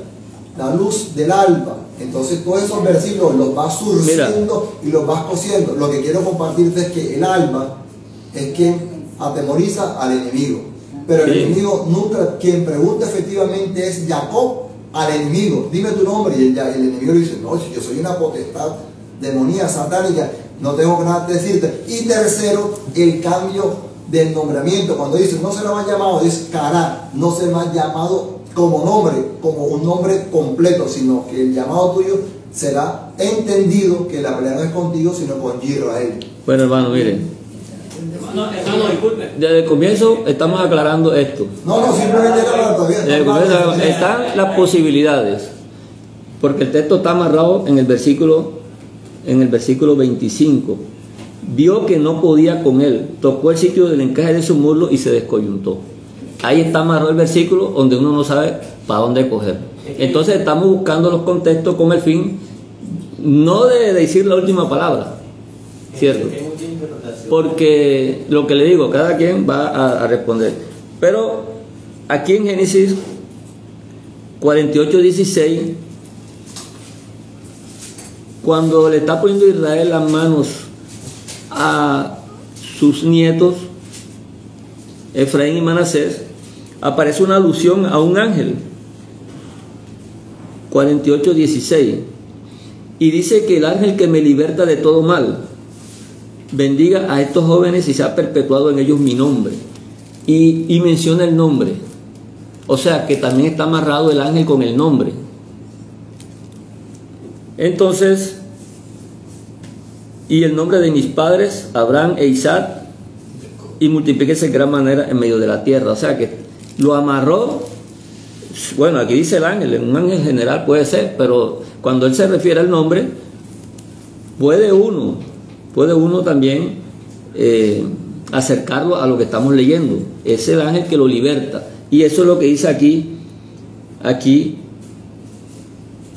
La luz del alba. Entonces todos esos versículos los vas surciendo y los vas cosiendo. Lo que quiero compartirte es que el alba es quien atemoriza al enemigo. Pero el enemigo nunca, quien pregunta efectivamente es Jacob al enemigo, dime tu nombre, y el enemigo le dice, no, yo soy una potestad demoníaca, satánica, no tengo nada que decirte. Y tercero, el cambio del nombramiento, cuando dice no será más llamado, es Cará, no será más llamado como nombre, como un nombre completo, sino que el llamado tuyo será entendido que la pelea no es contigo, sino con Israel. Bueno, hermano, miren. Hermano, disculpe. Desde el comienzo estamos aclarando esto. No, simplemente era todavía. Desde el comienzo están las posibilidades, porque el texto está amarrado en el versículo 25. Vio que no podía con él, tocó el sitio del encaje de su muslo y se descoyuntó. Ahí está amarrado el versículo donde uno no sabe para dónde coger. Entonces estamos buscando los contextos con el fin no de decir la última palabra, ¿cierto? Porque lo que le digo, cada quien va a responder. Pero aquí en Génesis 48:16, cuando le está poniendo Israel las manos a sus nietos Efraín y Manasés, aparece una alusión a un ángel. 48:16, y dice que el ángel que me liberta de todo mal bendiga a estos jóvenes y se ha perpetuado en ellos mi nombre, y menciona el nombre. O sea que también está amarrado el ángel con el nombre. Entonces, y el nombre de mis padres, Abraham e Isaac, y multiplíquese en gran manera en medio de la tierra. O sea que lo amarró. Bueno, aquí dice el ángel, un ángel general puede ser, pero cuando él se refiere al nombre, puede uno también acercarlo a lo que estamos leyendo. Es el ángel que lo liberta. Y eso es lo que dice aquí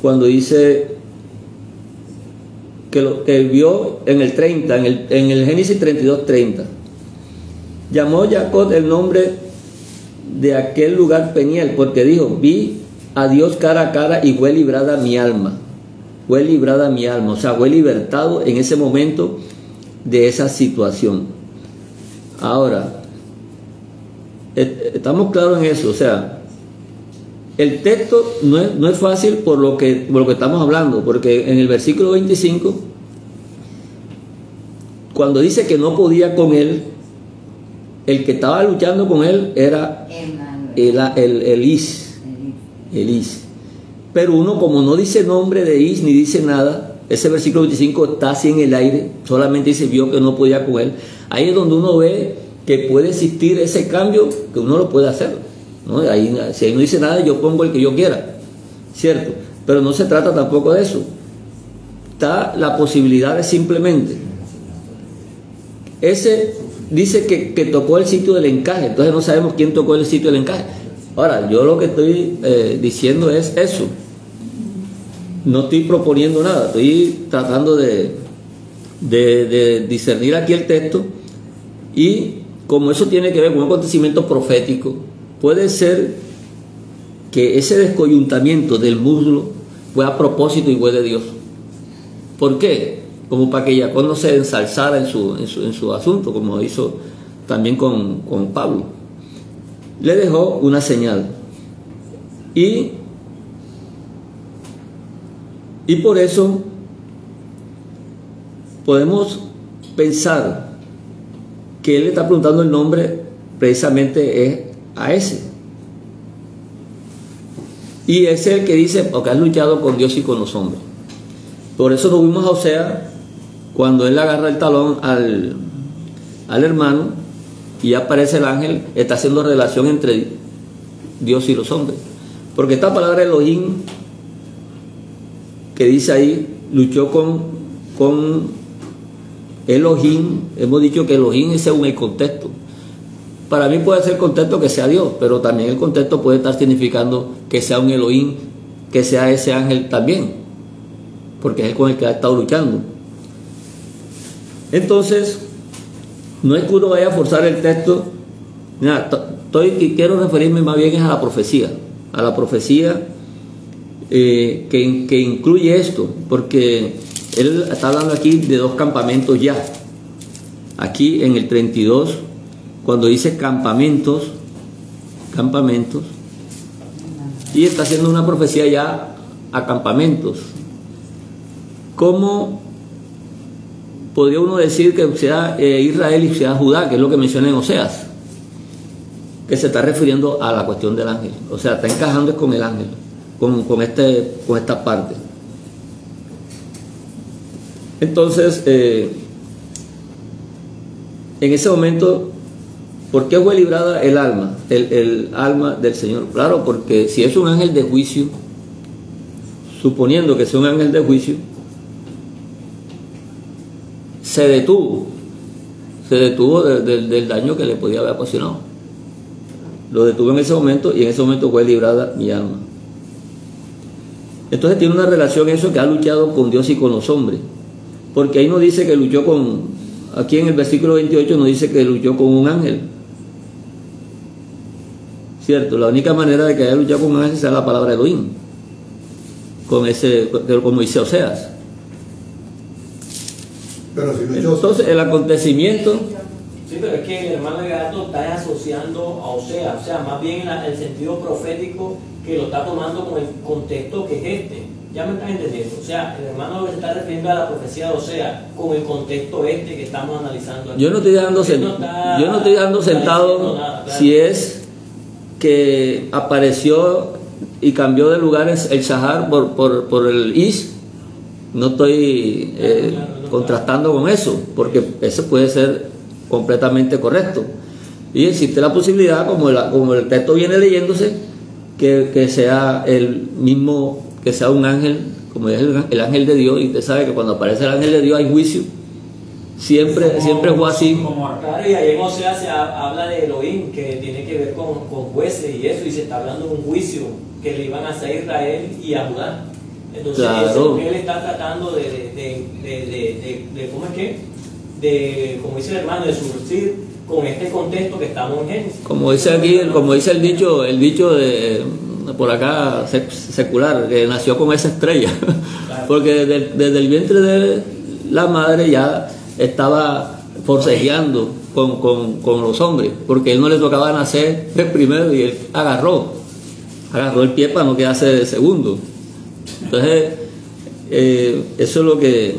cuando dice que lo que vio en el 30, en el Génesis 32:30. Llamó Jacob el nombre de aquel lugar Peniel, porque dijo: vi a Dios cara a cara y fue librada mi alma. Fue librada mi alma. O sea, fue libertado en ese momento de esa situación. Ahora, estamos claros en eso. O sea, el texto no es fácil por lo que estamos hablando, porque en el versículo 25, cuando dice que no podía con él, el que estaba luchando con él era el Is. Pero uno, como no dice nombre de Is ni dice nada, ese versículo 25 está así en el aire, solamente dice vio que no podía con él. Ahí es donde uno ve que puede existir ese cambio, que uno lo puede hacer, ¿no? Ahí, si ahí no dice nada, yo pongo el que yo quiera, ¿cierto? Pero no se trata tampoco de eso. Está la posibilidad de simplemente ese dice que tocó el sitio del encaje, entonces no sabemos quién tocó el sitio del encaje. Ahora, yo lo que estoy diciendo es eso. No estoy proponiendo nada, estoy tratando de discernir aquí el texto, y como eso tiene que ver con un acontecimiento profético, puede ser que ese descoyuntamiento del muslo fue a propósito y fue de Dios. ¿Por qué? Como para que Jacob no se ensalzara en su asunto, como hizo también con Pablo. Le dejó una señal. Y por eso podemos pensar que él le está preguntando el nombre precisamente es a ese. Y es el que dice, porque has luchado con Dios y con los hombres. Por eso nos vimos a Osea, cuando él agarra el talón al hermano y aparece el ángel, está haciendo relación entre Dios y los hombres. Porque esta palabra Elohim, que dice ahí, luchó con Elohim. Hemos dicho que Elohim es según el contexto. Para mí puede ser el contexto que sea Dios, pero también el contexto puede estar significando que sea un Elohim, que sea ese ángel también, porque es el con el que ha estado luchando. Entonces, no es que uno vaya a forzar el texto. Mira, quiero referirme más bien a la profecía que incluye esto, porque él está hablando aquí de dos campamentos ya. Aquí en el 32, cuando dice campamentos, y está haciendo una profecía ya a campamentos. ¿Cómo podría uno decir que sea Israel y sea Judá, que es lo que menciona en Oseas? Que se está refiriendo a la cuestión del ángel. O sea, está encajando con el ángel, con esta parte. Entonces, en ese momento, ¿por qué fue librada el alma? El alma del Señor. Claro, porque si es un ángel de juicio, suponiendo que sea un ángel de juicio, se detuvo del daño que le podía haber ocasionado. Lo detuvo en ese momento, y en ese momento fue librada mi alma. Entonces tiene una relación eso, que ha luchado con Dios y con los hombres, porque ahí no dice que luchó aquí en el versículo 28 no dice que luchó con un ángel, ¿cierto? La única manera de que haya luchado con un ángel sea la palabra Elohim, como dice Oseas. Pero si entonces el acontecimiento. Sí, pero es que el hermano Gato está asociando a Oseas, o sea, más bien en el sentido profético, que lo está tomando con el contexto que es este. Ya me estás entendiendo. O sea, el hermano se está refiriendo a la profecía de Oseas con el contexto que estamos analizando aquí. Yo no estoy dando sentado nada, claro. Si es que apareció y cambió de lugares el Shahar por el Is, no estoy contrastando con eso, porque eso puede ser completamente correcto. Y existe la posibilidad, como el texto viene leyéndose, que sea el mismo, que sea un ángel, como es el ángel de Dios, y usted sabe que cuando aparece el ángel de Dios hay juicio. Siempre fue así. Claro, y ahí en Oseas se habla de Elohim, que tiene que ver con jueces y eso, y se está hablando de un juicio que le iban a hacer a Israel y a Judá. Entonces, claro, eso es lo que él está tratando ¿cómo es que? Como dice el hermano, de surgir con este contexto que estamos en Génesis. Como dice aquí, como dice el dicho de por acá secular, que nació con esa estrella. Claro. Porque desde el vientre de la madre ya estaba forcejeando con los hombres, porque él no le tocaba nacer el primero y él agarró el pie para no quedarse de segundo. Entonces eso es lo que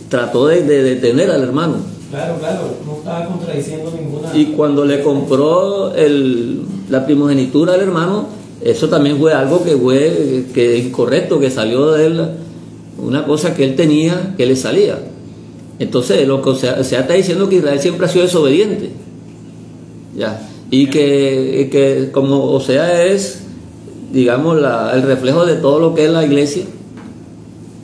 trató de detener al hermano. Claro, no estaba contradiciendo ninguna. Y cuando le compró la primogenitura al hermano, eso también fue algo que incorrecto, que salió de él, una cosa que él tenía que le salía. Entonces lo que Oseas está diciendo que Israel siempre ha sido desobediente, ya, y que como Oseas es, digamos, el reflejo de todo lo que es la iglesia,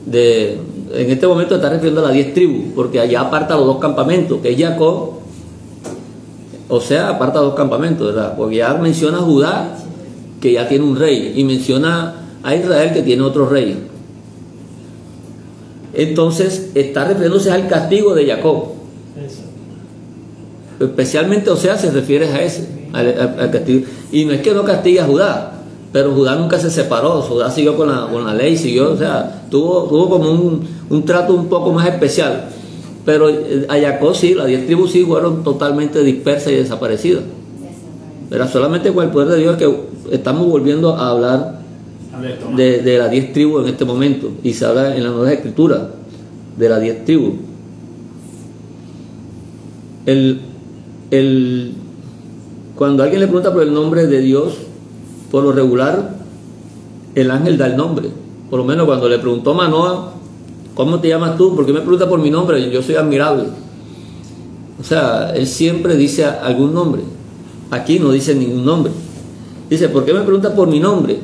en este momento está refiriendo a las 10 tribus, porque allá aparta los 2 campamentos, que es Jacob. Oseas aparta 2 campamentos, ¿verdad? Porque ya menciona a Judá, que ya tiene un rey, y menciona a Israel, que tiene otro rey. Entonces está refiriéndose al castigo de Jacob. Especialmente Oseas se refiere a ese, al castigo. Y no es que no castigue a Judá, pero Judá nunca se separó. Judá siguió con la ley, siguió, o sea, tuvo como un trato un poco más especial. Pero a Jacob sí, las 10 tribus sí fueron totalmente dispersas y desaparecidas. Era solamente con el poder de Dios que estamos volviendo a hablar de las 10 tribus en este momento, y se habla en la Nueva Escritura de las 10 tribus. Cuando alguien le pregunta por el nombre de Dios, por lo regular el ángel da el nombre. Por lo menos cuando le preguntó Manoa, ¿cómo te llamas tú? ¿Por qué me preguntas por mi nombre? Yo soy admirable. O sea, él siempre dice algún nombre. Aquí no dice ningún nombre. Dice, ¿por qué me preguntas por mi nombre?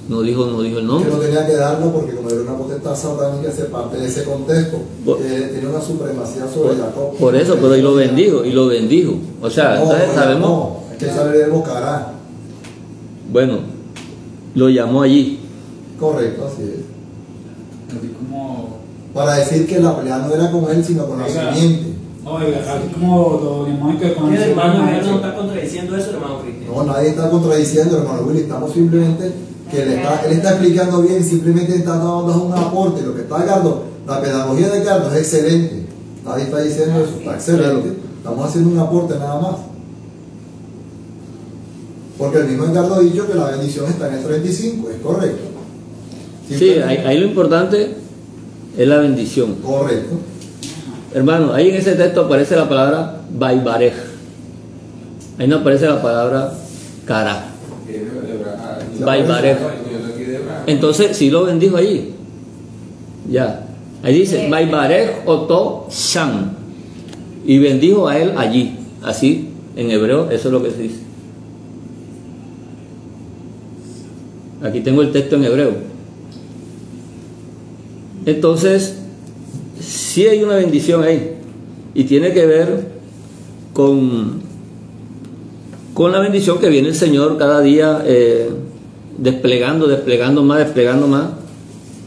No dijo el nombre. Que no tenía que darlo porque como era una potestad satánica, ser parte de ese contexto, tiene una supremacía sobre Jacob. Por eso, pero y lo bendijo. O sea, no, entonces sabemos. No, es que sabe de Bocará. Bueno, lo llamó allí. Correcto, así es. Así como... Para decir que la pelea no era con él, sino con la simiente. No, así como lo llamó que con el hermano no está contradiciendo eso, hermano Cristian. No, nadie está contradiciendo, hermano Willy. Estamos simplemente que él está explicando bien y simplemente está dando un aporte. Lo que está Carlos, la pedagogía de Carlos es excelente. Nadie está diciendo eso, está excelente. Estamos haciendo un aporte nada más. Porque el mismo Edgardo ha dicho que la bendición está en el 35, es correcto. Sí, ahí lo importante es la bendición. Correcto. Hermano, ahí en ese texto aparece la palabra Baibarej. Ahí no aparece la palabra Cara. Baibarej. Entonces, sí lo bendijo allí. Ya. Ahí dice Baibarej Oto Sham. Y bendijo a él allí. Así, en hebreo, eso es lo que se dice. Aquí tengo el texto en hebreo. Entonces, sí hay una bendición ahí. Y tiene que ver con la bendición que viene el Señor cada día desplegando más.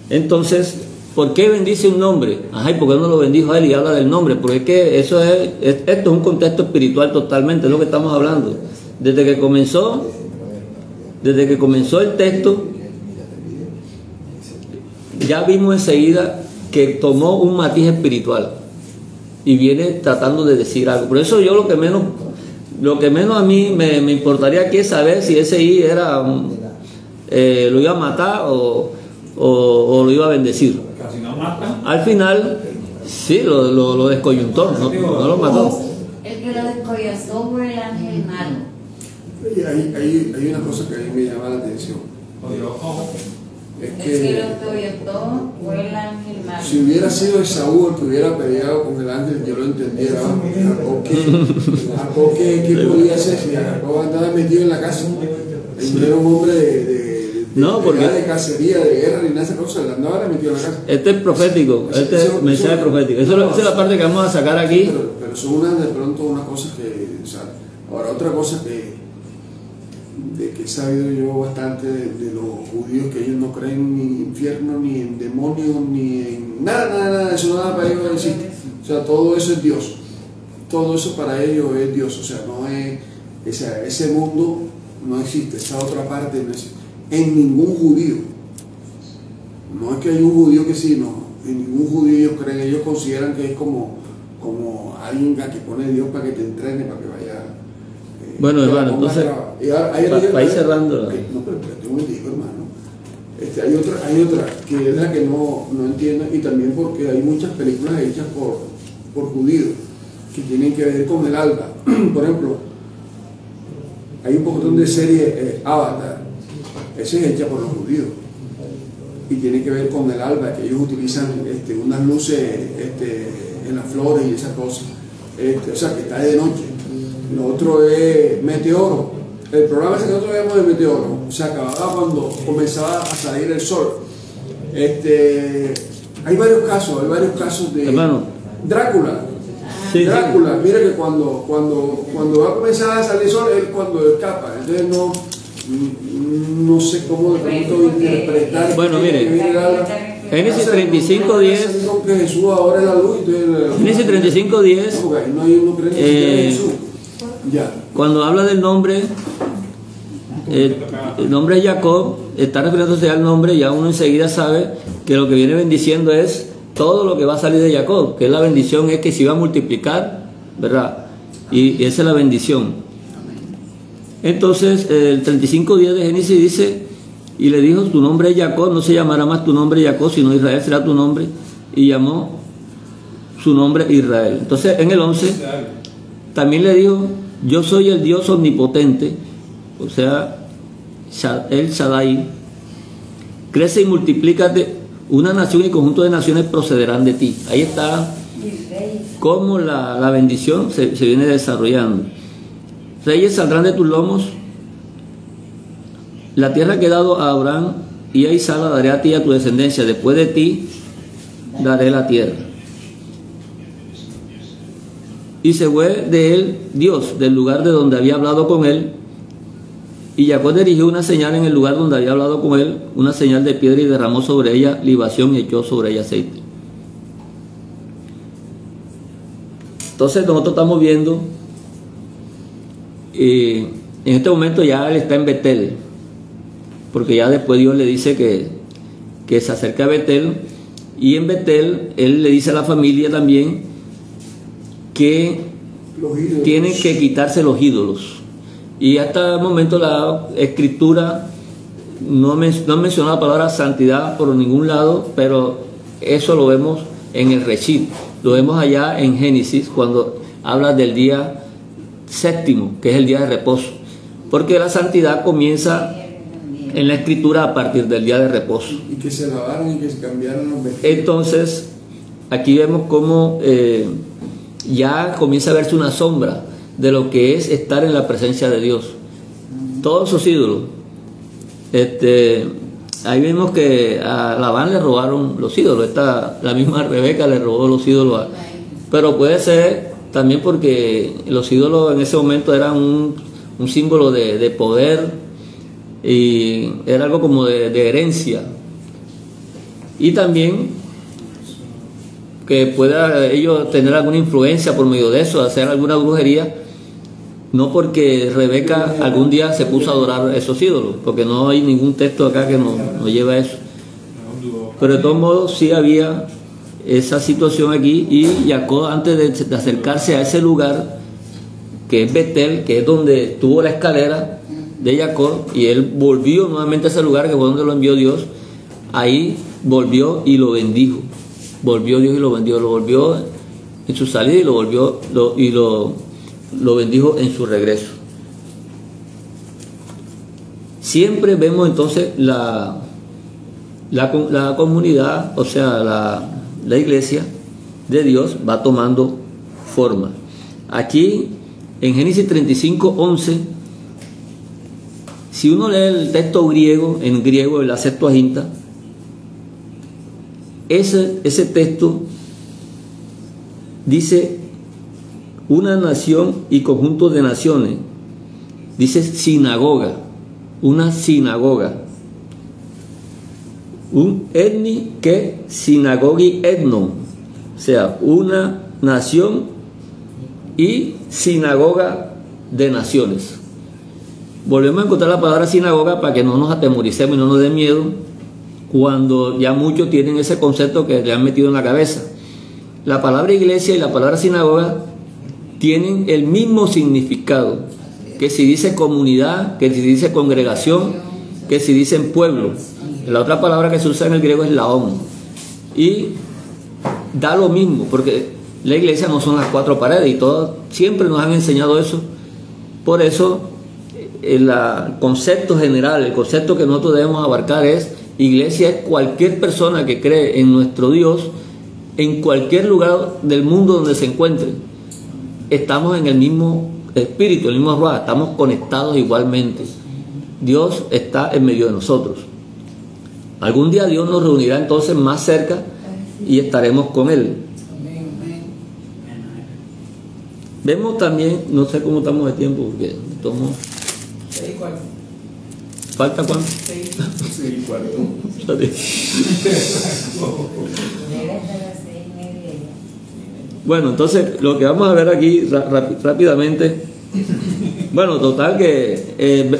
Entonces, ¿por qué bendice un nombre? Ajá, ¿y por qué no lo bendijo a él y habla del nombre? Porque es que esto es un contexto espiritual totalmente, es lo que estamos hablando. Desde que comenzó el texto, ya vimos enseguida que tomó un matiz espiritual y viene tratando de decir algo. Por eso yo lo que menos a mí me importaría aquí es saber si ese I era lo iba a matar o lo iba a bendecir. Casi no mata. Al final sí lo descoyuntó, no lo mató. El que lo descoyuntó fue el ángel malo. Hay una cosa que a mí me llama la atención. Es El que lo orientó fue el ángel malo. si hubiera sido Esaú el que hubiera peleado con el ángel, yo lo entendiera. Jacob, ¿qué podía hacer si Jacob andaba metido en la casa? Él no era un hombre de cacería, de guerra, ni nada de esas cosas, él andaba metido en la casa. Este es profético, este es mensaje profético. Esa es la parte que vamos a sacar aquí. Pero son de pronto una cosa que, o sea, ahora otra cosa que he sabido yo bastante de los judíos, que ellos no creen ni en infierno, ni en demonios, ni en nada, eso nada para ellos no existe. O sea, todo eso es Dios, todo eso para ellos es Dios, o sea, no es, ese mundo no existe, esa otra parte no existe, en ningún judío. No es que hay un judío que sí, no, en ningún judío ellos creen, ellos consideran que es como alguien que pone Dios para que te entrene, para que vaya. Bueno, hermano, entonces, para ir cerrando. No, pero espérate un momentico, hermano. Hay otra que es la que no entiendo, y también porque hay muchas películas hechas por judíos que tienen que ver con el alba. Por ejemplo, hay un montón de serie Avatar, esa es hecha por los judíos y tiene que ver con el alba, que ellos utilizan unas luces en las flores y esas cosas, o sea, que está de noche. Lo otro es Meteoro. El programa ese que nosotros veíamos de Meteoro se acababa cuando comenzaba a salir el sol. Hay varios casos de hermano, Drácula. Sí, Drácula, sí. Mira que cuando va a comenzar a salir el sol es cuando escapa. Entonces no sé cómo de pronto interpretar. Bueno, mire, Génesis 35:10. Jesús ahora es la luz. Génesis 35:10. No hay uno creyente en Jesús. Ya. Cuando habla del nombre, el nombre de Jacob, está refiriéndose al nombre, ya uno enseguida sabe que lo que viene bendiciendo es todo lo que va a salir de Jacob, que es la bendición, es que se iba a multiplicar, ¿verdad? Y esa es la bendición. Entonces, el 35:10 de Génesis dice, y le dijo, tu nombre es Jacob, no se llamará más tu nombre Jacob, sino Israel será tu nombre, y llamó su nombre Israel. Entonces, en el 11, también le dijo, yo soy el Dios omnipotente, o sea, el Shaddai, crece y multiplícate, una nación y conjunto de naciones procederán de ti. Ahí está cómo la bendición se viene desarrollando. Reyes saldrán de tus lomos, la tierra que he dado a Abraham y a Isaac la daré a ti y a tu descendencia, después de ti daré la tierra. Y se fue de él Dios del lugar de donde había hablado con él, y Jacob dirigió una señal en el lugar donde había hablado con él, una señal de piedra, y derramó sobre ella libación y echó sobre ella aceite. Entonces nosotros estamos viendo, en este momento ya él está en Betel, porque ya después Dios le dice que se acerca a Betel, y en Betel él le dice a la familia también que tienen que quitarse los ídolos. Y hasta el momento la escritura no ha mencionado la palabra santidad por ningún lado, pero eso lo vemos en el Reshit, lo vemos allá en Génesis cuando habla del día séptimo, que es el día de reposo, porque la santidad comienza en la escritura a partir del día de reposo. Y que se lavaron y que se cambiaron los vestidos. Entonces aquí vemos cómo ya comienza a verse una sombra de lo que es estar en la presencia de Dios. Todos esos ídolos, ahí vemos que a Labán le robaron los ídolos, la misma Rebeca le robó los ídolos, pero puede ser también porque los ídolos en ese momento eran un símbolo de poder, y era algo como de herencia, y también que pueda ellos tener alguna influencia por medio de eso, hacer alguna brujería, no porque Rebeca algún día se puso a adorar esos ídolos, porque no hay ningún texto acá que nos lleve a eso. Pero de todos modos sí había esa situación aquí, y Jacob, antes de acercarse a ese lugar que es Betel, que es donde tuvo la escalera de Jacob, y él volvió nuevamente a ese lugar que fue donde lo envió Dios, ahí volvió y lo bendijo. Volvió Dios y lo bendijo, lo volvió en su salida y lo bendijo en su regreso. Siempre vemos entonces la comunidad, o sea, la iglesia de Dios va tomando forma. Aquí en Génesis 35:11, si uno lee el texto griego, en griego, en la Septuaginta, ese texto dice una nación y conjunto de naciones, dice sinagoga, una sinagoga, un etni que sinagogi etnon, o sea, una nación y sinagoga de naciones. Volvemos a encontrar la palabra sinagoga para que no nos atemoricemos y no nos dé miedo cuando ya muchos tienen ese concepto que le han metido en la cabeza. La palabra iglesia y la palabra sinagoga tienen el mismo significado, que si dice comunidad, que si dice congregación, que si dice pueblo. La otra palabra que se usa en el griego es laón, y da lo mismo, porque la iglesia no son las cuatro paredes, y todos siempre nos han enseñado eso. Por eso el concepto general, el concepto que nosotros debemos abarcar es: iglesia es cualquier persona que cree en nuestro Dios en cualquier lugar del mundo donde se encuentre. Estamos en el mismo espíritu, el mismo ruah, estamos conectados igualmente. Dios está en medio de nosotros. Algún día Dios nos reunirá entonces más cerca y estaremos con Él. Vemos también, no sé cómo estamos de tiempo, porque tomo... ¿Falta cuánto? 6:15. Bueno, entonces lo que vamos a ver aquí rápidamente, bueno, total que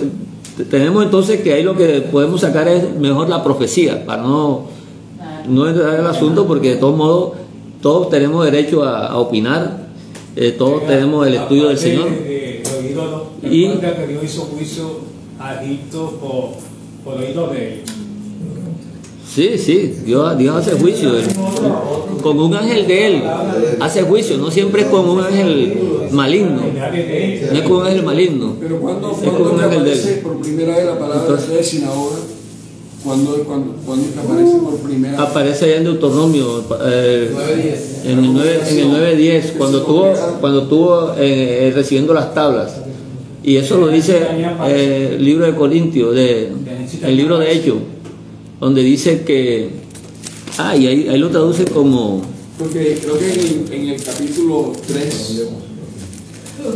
tenemos entonces que ahí lo que podemos sacar es mejor la profecía, para no entrar en el asunto, porque de todos modos todos tenemos derecho a opinar, todos tenemos el estudio del Señor. Y que Dios hizo juicio a Egipto por oídos de él. Sí, Dios hace juicio. Con un ángel de Él hace juicio, no siempre es con un ángel maligno. No es con un ángel maligno. Pero cuando aparece por primera vez la palabra de sinagoga, cuando aparece por primera vez. Aparece allá en Deuteronomio, en el 9:10, cuando estuvo recibiendo las tablas. Y eso lo dice el libro de Corintios, el libro de Hechos, donde dice que, y ahí lo traduce como... Porque creo que en el capítulo 3 o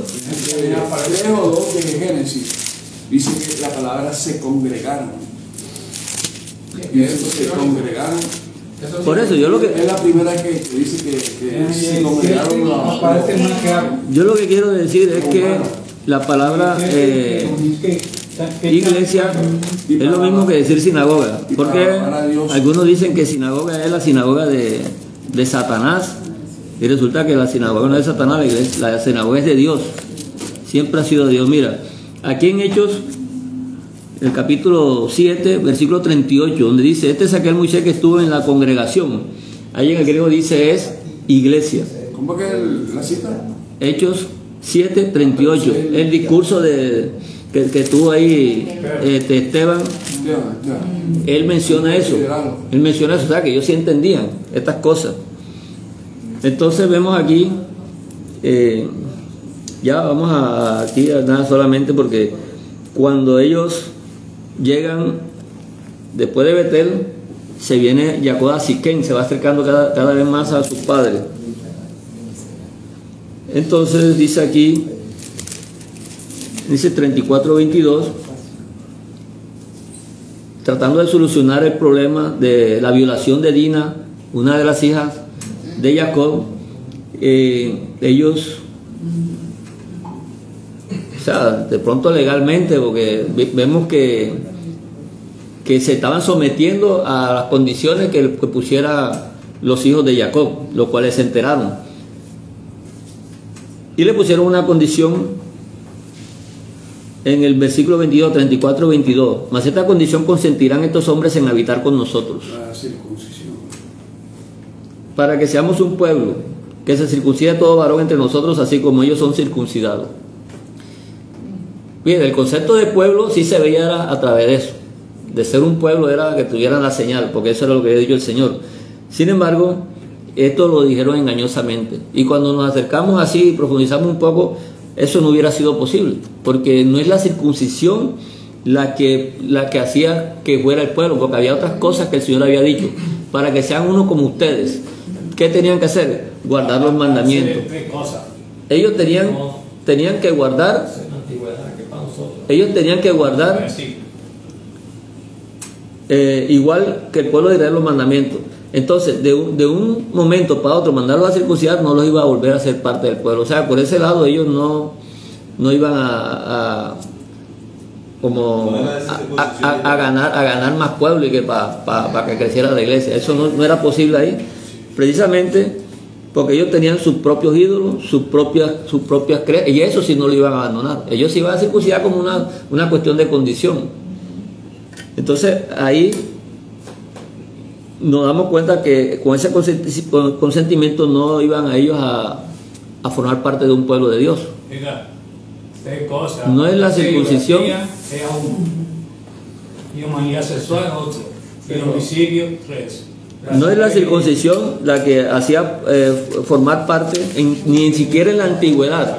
2 de Génesis, dice que la palabra se congregaron. Y eso se congregaron. Por eso yo lo que... Es la primera que dice que se congregaron. Yo lo que quiero decir es que la palabra iglesia es lo mismo que decir sinagoga, porque algunos dicen que sinagoga es la sinagoga de Satanás, y resulta que la sinagoga no es de Satanás, la sinagoga es de Dios, siempre ha sido de Dios. Mira, aquí en Hechos, el capítulo 7, versículo 38, donde dice: este es aquel Moisés que estuvo en la congregación. Ahí en el griego dice es iglesia. ¿Cómo que la cita? Hechos 7:38, el discurso que tuvo ahí Esteban. Él menciona eso, o sea que ellos sí entendían estas cosas. Entonces vemos aquí, ya vamos aquí a nada solamente, porque cuando ellos llegan después de Betel, se viene Jacob a Siquén, se va acercando cada vez más a sus padres. Entonces dice aquí, dice 34:22, tratando de solucionar el problema de la violación de Dina, una de las hijas de Jacob. Ellos, o sea, de pronto legalmente, porque vemos que se estaban sometiendo a las condiciones que pusiera los hijos de Jacob, los cuales se enteraron. Y le pusieron una condición en el versículo 22, 34-22. Mas esta condición consentirán estos hombres en habitar con nosotros, La circuncisión. para que seamos un pueblo, que se circuncide todo varón entre nosotros, así como ellos son circuncidados. Bien, el concepto de pueblo sí se veía a través de eso. de ser un pueblo era que tuvieran la señal, porque eso era lo que había dicho el Señor. Sin embargo, esto lo dijeron engañosamente. Y cuando nos acercamos así y profundizamos un poco, eso no hubiera sido posible, porque no es la circuncisión la que hacía que fuera el pueblo, porque había otras cosas que el Señor había dicho, para que sean uno como ustedes. ¿Qué tenían que hacer? Guardar los mandamientos. Ellos tenían que guardar, igual que el pueblo de Israel, los mandamientos. Entonces, de un momento para otro, mandarlos a circuncidar no los iba a volver a ser parte del pueblo. O sea, por ese lado ellos no iban a ganar más pueblo y que para que creciera la iglesia. Eso no era posible ahí, precisamente porque ellos tenían sus propios ídolos, sus propias creencias, y eso sí no lo iban a abandonar. Ellos se iban a circuncidar como una cuestión de condición. Entonces ahí nos damos cuenta que con ese consentimiento no iban a ellos a formar parte de un pueblo de Dios. No es la circuncisión. No es la circuncisión la que hacía formar parte, ni siquiera en la antigüedad,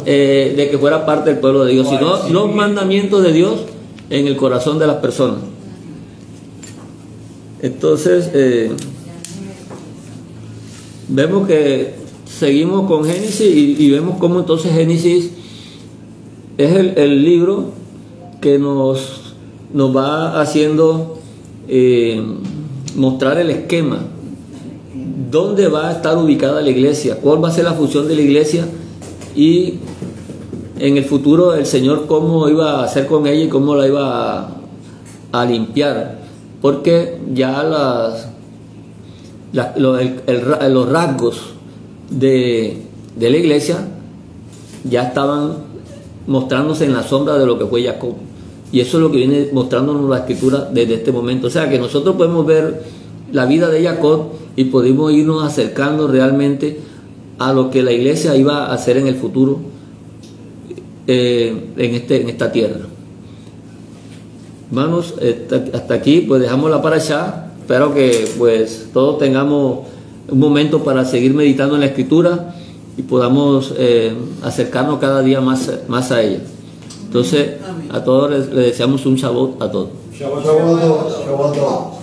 de que fuera parte del pueblo de Dios, sino los mandamientos de Dios en el corazón de las personas. Entonces, vemos que seguimos con Génesis y vemos cómo entonces Génesis es el libro que nos va haciendo mostrar el esquema, dónde va a estar ubicada la iglesia, cuál va a ser la función de la iglesia y en el futuro el Señor cómo iba a hacer con ella y cómo la iba a limpiar, porque ya los rasgos de la iglesia ya estaban mostrándose en la sombra de lo que fue Jacob, y eso es lo que viene mostrándonos la escritura desde este momento. O sea que nosotros podemos ver la vida de Jacob y podemos irnos acercando realmente a lo que la iglesia iba a hacer en el futuro en esta tierra. Hermanos, hasta aquí pues dejamos la parashá. Espero que pues todos tengamos un momento para seguir meditando en la escritura y podamos acercarnos cada día más a ella. Entonces, a todos les deseamos un Shabbat a todos. Shabbat.